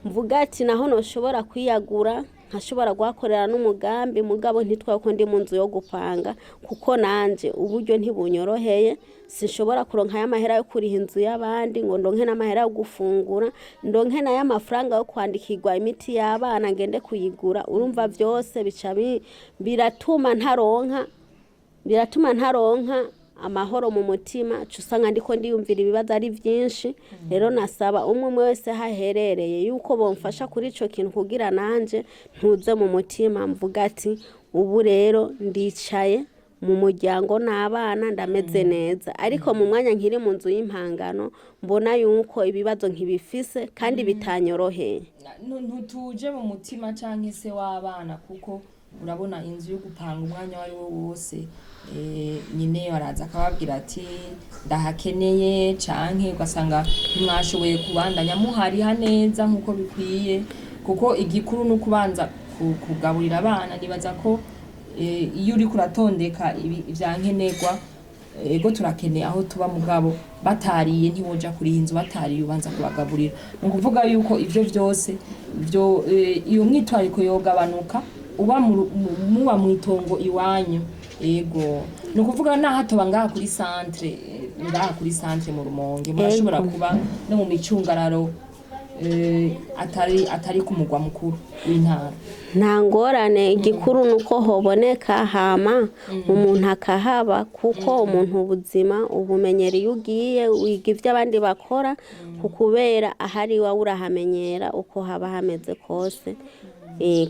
Speaker 1: mvuga ati naho noshobora kwiyagura nkashobora guhakorera n'umugambi mugabo ntitwaye ko ndi mu nzu yo gupanga kuko nanje uburyo ntibunyoroheye sinshobora kuronka y'amahera yo kuriha inzu y'abandi ngo ndonke n'amahera yo gufungura ndonke na y'amafaranga yo kwandikirwa imiti y'abana ngende kuyigura urumva vyose bica biratuma ntaronka amahoro mu mutima cusanga ndiko ndiyumvira ibibazo ari vyinshi rero nasaba umwe wese haherereye yuko bomfasha kuri ico kintu kugira nanje ntuze mu mutima mvuga ati ubu rero ndicaye mu muryango n'abana ndameze neza ariko mu mwanya nkiri mu nzu y'impangano mbona yuko ibibazo nkibifise kandi bitanyoroheye
Speaker 2: ntutuje mu mutima canke se w'abana kuko urabona inzu yo gupanga umwanya wari wo wose nyine baraza akababwira ati ndahakeneye canke ugasanga ntimwashoboye kubandanya muhariha neza nk'uko bikwiye kuko igikuru ni ukubanza kugaburira abana nibaza ko iyo uri kuratondeka ivyankenerwa ego turakeneye aho tuba mugabo batariye ntiwoja kuri inzu batariye ubanza kubagaburira ni ukuvuga yuko ivyo vyose iyo mwitwariko yogabanuka uba muba mwitongo iwanyu ego ni ukuvuga naho hatoba ngaha kuri centre mu Rumonge murashobora kuba no mu micungararo atari ku mugwa mukuru w'intara
Speaker 1: nta ngorane igikuru nuko hoboneka hama umuntu akahaba kuko umuntu ubuzima ubumenyera iyo ugiye wiga ivyo abandi bakora kukubera ahari wawe urahamenyera uko haba hameze kose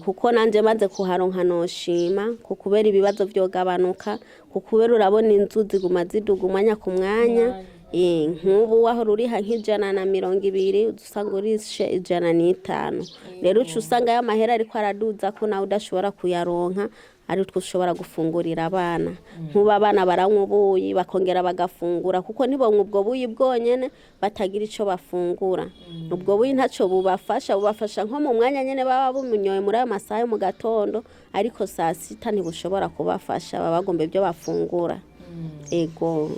Speaker 1: kuko nanje maze kuharonka noshima kukubera ibibazo vyogabanuka kukubera urabona inzu ziguma ziduga umwanya ku mwanya nk'ubu wahora uriha nk'$120 usanga urishe $150 rero uca usanga y'amahera ariko araduza ko nawe udashobora kuyaronka ari two ushobora gufungurira abana nk'ubu abana baranywa ubuyi bakongera bagafungura kuko ntibonywe ubwo buyi bwonyene batagira ico bafungura ubwo buyi ntaco bubafasha nko mu mwanya nyene baba bumunyoye muri ayo masaha yo mu gatondo ariko saa sita ntibushobora kubafasha baba bagomba ibyo bafungura ego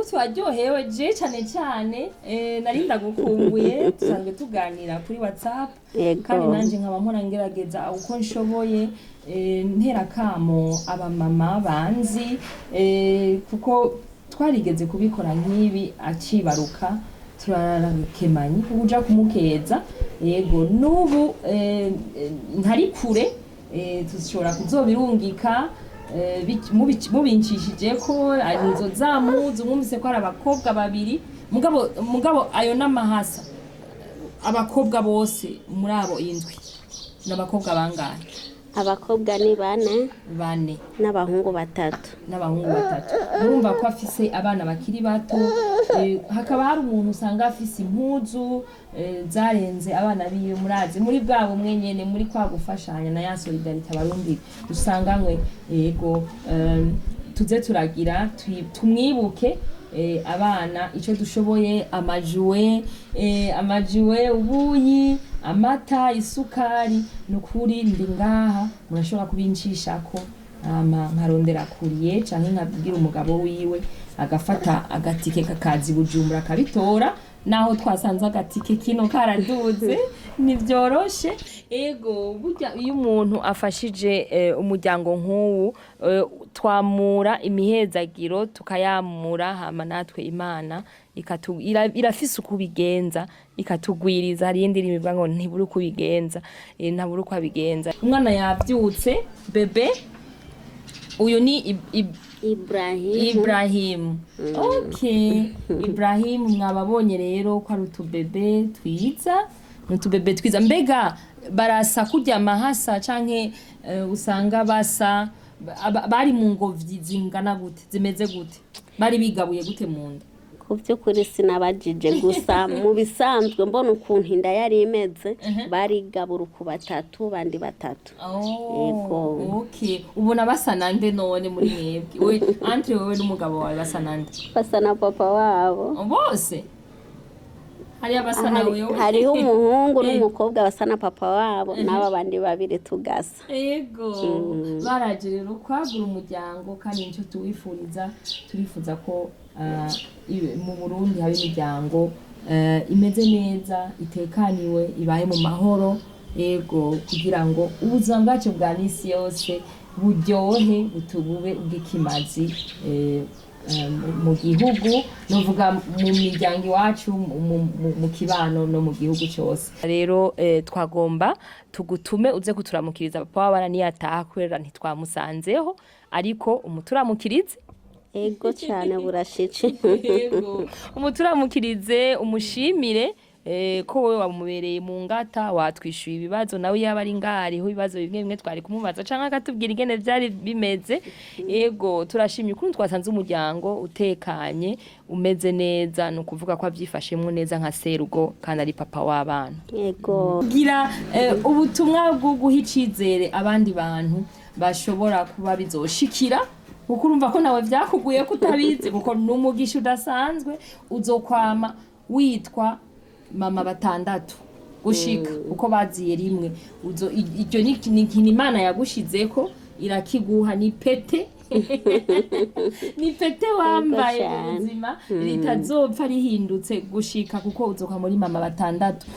Speaker 2: twaryohewe je cyane narinda gukumbuye tusanzwe tuganira kuri WhatsApp kandi nanje nkaba mpora ngerageza uko nshoboye ntera kamo abamama banzi kuko twarigeze kubikora nk'ibi acibaruka turakemanyi kuja kumukeza yego n'ubu ntari kure tushobora kuzobirungika mubinshishije ko ari inzo zamuzi mwumvise ko ari abakobwa babiri mugabo ayo n'amahasa abakobwa bose muri abo indwi n'abakobwa bangahe
Speaker 1: abakobwa ni bane n'abahungu batatu murumva ko afise abana bakiri bato hakaba hari umuntu usanga afise impuzu zarenze abana biwe murazi muri bwabo mwenyene muri kwa gufashanya na ya solidarite abarundi dusanganywe yego tuze turagira tumwibuke abana ico dushoboye amajuwe ubuyi amata isukari nukuri ndi ngaha murashobora kubinshishako nkarondera kuriye canke nkabwira umugabo wiwe agafata agatike kakazi Bujumbura akabitora
Speaker 2: naho twasanze agatike kino karaduze nivyoroshe. Ego burya iyo umuntu afashije umuryango nk'uwu twamura imihezagiro tukayamura, hama natwe Imana irafise ukubigenza ikatugwiriza. Hari indi rimwe ngo ntiburi kubigenza, ntaburi uko abigenza. Umwana yavyutse bebe, uyu ni Ibrahim. Okay, Ibrahim mwababonye rero ko ari utubebe twiza, n'utubebe twiza. Mbega barasa kurya mahasa canke usanga basa bari mu ngobyi zingana gute, zimeze gute, bari bigabuye gute mu nda?
Speaker 1: Ku by'ukuri sinabajije gusa mu bisanzwe mbona ukuntu inda yari imeze, barigabura ku batatu bandi batatu.
Speaker 2: Yego. Okay, ubona basa nande none muri mwebwe? We entre wewe n'umugabo wawe basa nande?
Speaker 1: Basa na papa wabo
Speaker 2: bose.
Speaker 1: Hariho umuhungu n'umukobwa basa na papa wabo, n'aba bandi babiri tugasa.
Speaker 2: Yego. Baraje rero kwagura umuryango, kandi nicyo turifuza ko mu Burundi haba imiryango imeze neza, itekaniwe, ibaye mu mahoro. Yego, kugira ngo ubuzima bwacu bwa misi yose buryohe, butubube ubw'ikimazi mu gihugu, novuga mu miryango iwacu, mu kibano no mu gihugu cyose. Rero twagomba tugutume uze kuturamukiriza papa w'abana niyataha, kubera ntitwamusanzeho, ariko umuturamukirize.
Speaker 1: Ego cyane burashitse.
Speaker 2: Yego, umuturamukirize, umushimire ko wewe wamubereye mu ngata, watwishuye ibibazo, nawe yaba ari ngariho ibibazo bimwe twari kumubaza canke akatubwira ingene vyari bimeze. Yego, turashimye ukuntu twasanze umuryango utekanye, umeze neza, no kuvuga ko avyifashemwo neza nka serugo, kandi ari papa w'abana.
Speaker 1: Yego,
Speaker 2: gira ubutumwa bwo guha icizere abandi bantu bashobora kuba bizoshikira, kuko urumva ko nawe vyakuguye kutabizi, kuko n'umugisha udasanzwe uzokwama witwa mama batandatu gushika uko baziye rimwe. Iryo ni Imana yagushizeko, irakiguha, ni pete ni pete wambaye ubuzima, ritazopfa rihindutse gushika kuko uzoka muri mama batandatu.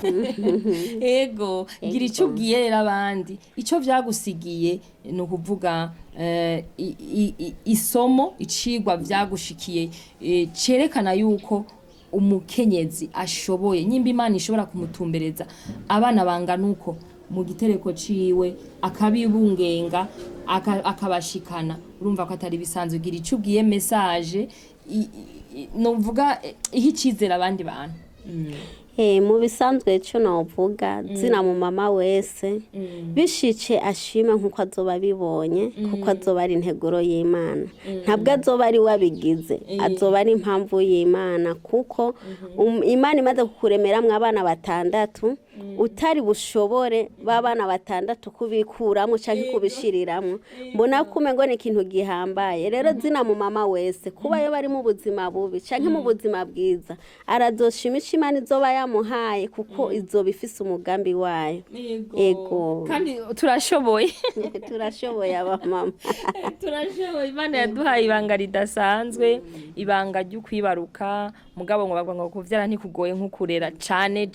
Speaker 2: Ego, gira icyo ubwiye rero abandi, icyo vyagusigiye ni ukuvuga isomo, icigwa vyagushikiye cerekana yuko umukenyezi ashoboye, nyimba Imana ishobora kumutumbereza abana bangana uko mu gitereko ciwe, akabibungenga, akabashikana. Urumva ko atari bisanzwe. Gira icyo ubwiye message, novuga ihicizera abandi bantu.
Speaker 1: Mu bisanzwe cyo navuga zina mu mama wese bishice ashima nkuko azoba bibonye, kuko azoba ari integuro y'Imana, ntabwo azoba ari wabigize, azoba ari impamvu y'Imana, kuko Imana imaze kukuremeramwe abana batandatu, utari bushobore babana batandatu kubikuramo canke kubishiriramwe. Mbona ko umengo ni ikintu gihambaye. Rero zina mu mama wese kuba yo bari mu buzima bubi canke mu buzima bwiza, arazoshimisha Imana izoba yamuhaye, kuko izoba ifise umugambi wayo. Ego,
Speaker 2: kandi turashoboye.
Speaker 1: Turashoboye abamama.
Speaker 2: Turashoboye. Imana yaduhaye ibanga ridasanzwe, ibanga ryo kwibaruka. Mugabo ngo bagwa ngo kuvyara ntikugoye nk'ukurera, cane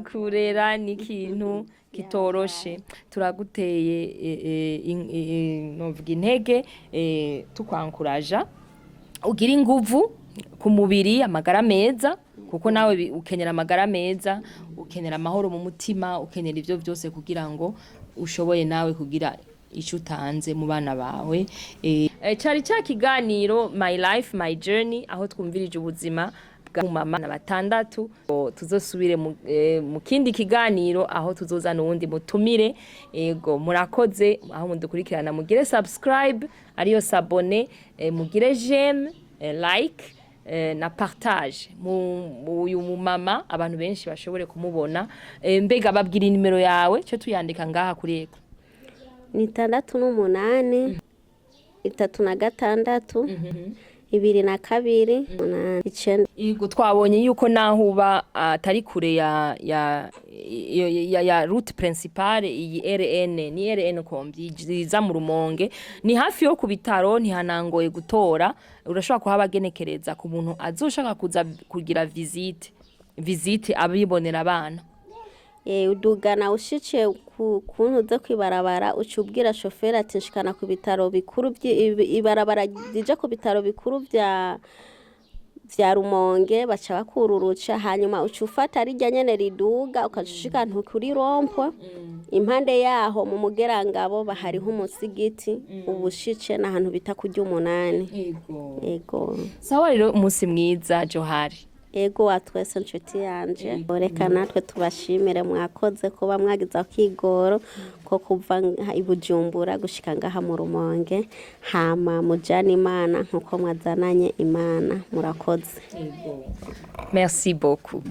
Speaker 2: kurera ni ikintu kitoroshe. Turaguteye novuga intege, tukwankuraja ugira inguvu ku mubiri, amagara meza, kuko nawe ukenera amagara meza, ukenera amahoro mu mutima, ukenera ivyo byose kugira ngo ushoboye nawe kugira ico utanze mu bana bawe. Cari ca kiganiro My Life My Journey, aho twumvirije ubuzima bwa mama batandatu. Tuzosubire mu kindi kiganiro aho tuzozana uwundi mutumire. Ego, murakoze aho mudukurikirana, mugire subscribe ariyo s'abonner, mugire j'aime, like na partage uyu mama abantu benshi bashobore kumubona. Mbega babwira nimero yawe cyo tuyandika ngaha kuri eko.
Speaker 1: Ni 68 36 2002 9.
Speaker 2: Yego twabonye yuko naho uba atari kure ya route principale iyi RN kombi ziza mu Rumonge ni hafi yo ku bitaro ntihanangoye gutora urashobora kuhabagenekereza ku muntu azoshaka kuza kugira visite abibonera abana.
Speaker 1: Udugana ushiciye kuntu zo kwibarabara ucubwira shoferi ati nshikana ku bitaro bikuru ibarabara rije ku bitaro bikuru vya Rumonge baca bakururuca hanyuma ucufata rijya nyene riduga ukashika ntukuri rompo impande yaho mu mugerangabo bahariho umusigiti ubushice n'ahantu bita kurya 8. Ego
Speaker 2: sawa rero umunsi mwiza Johari.
Speaker 1: Ego watwese nshuti yanje reka natwe tubashimire mwakoze kuba mwagize akigoro ko kuva i Bujumbura gushika ngaha mu Rumonge hama mujana Imana nkuko mwazananye Imana murakoze.
Speaker 2: Merci beaucoup.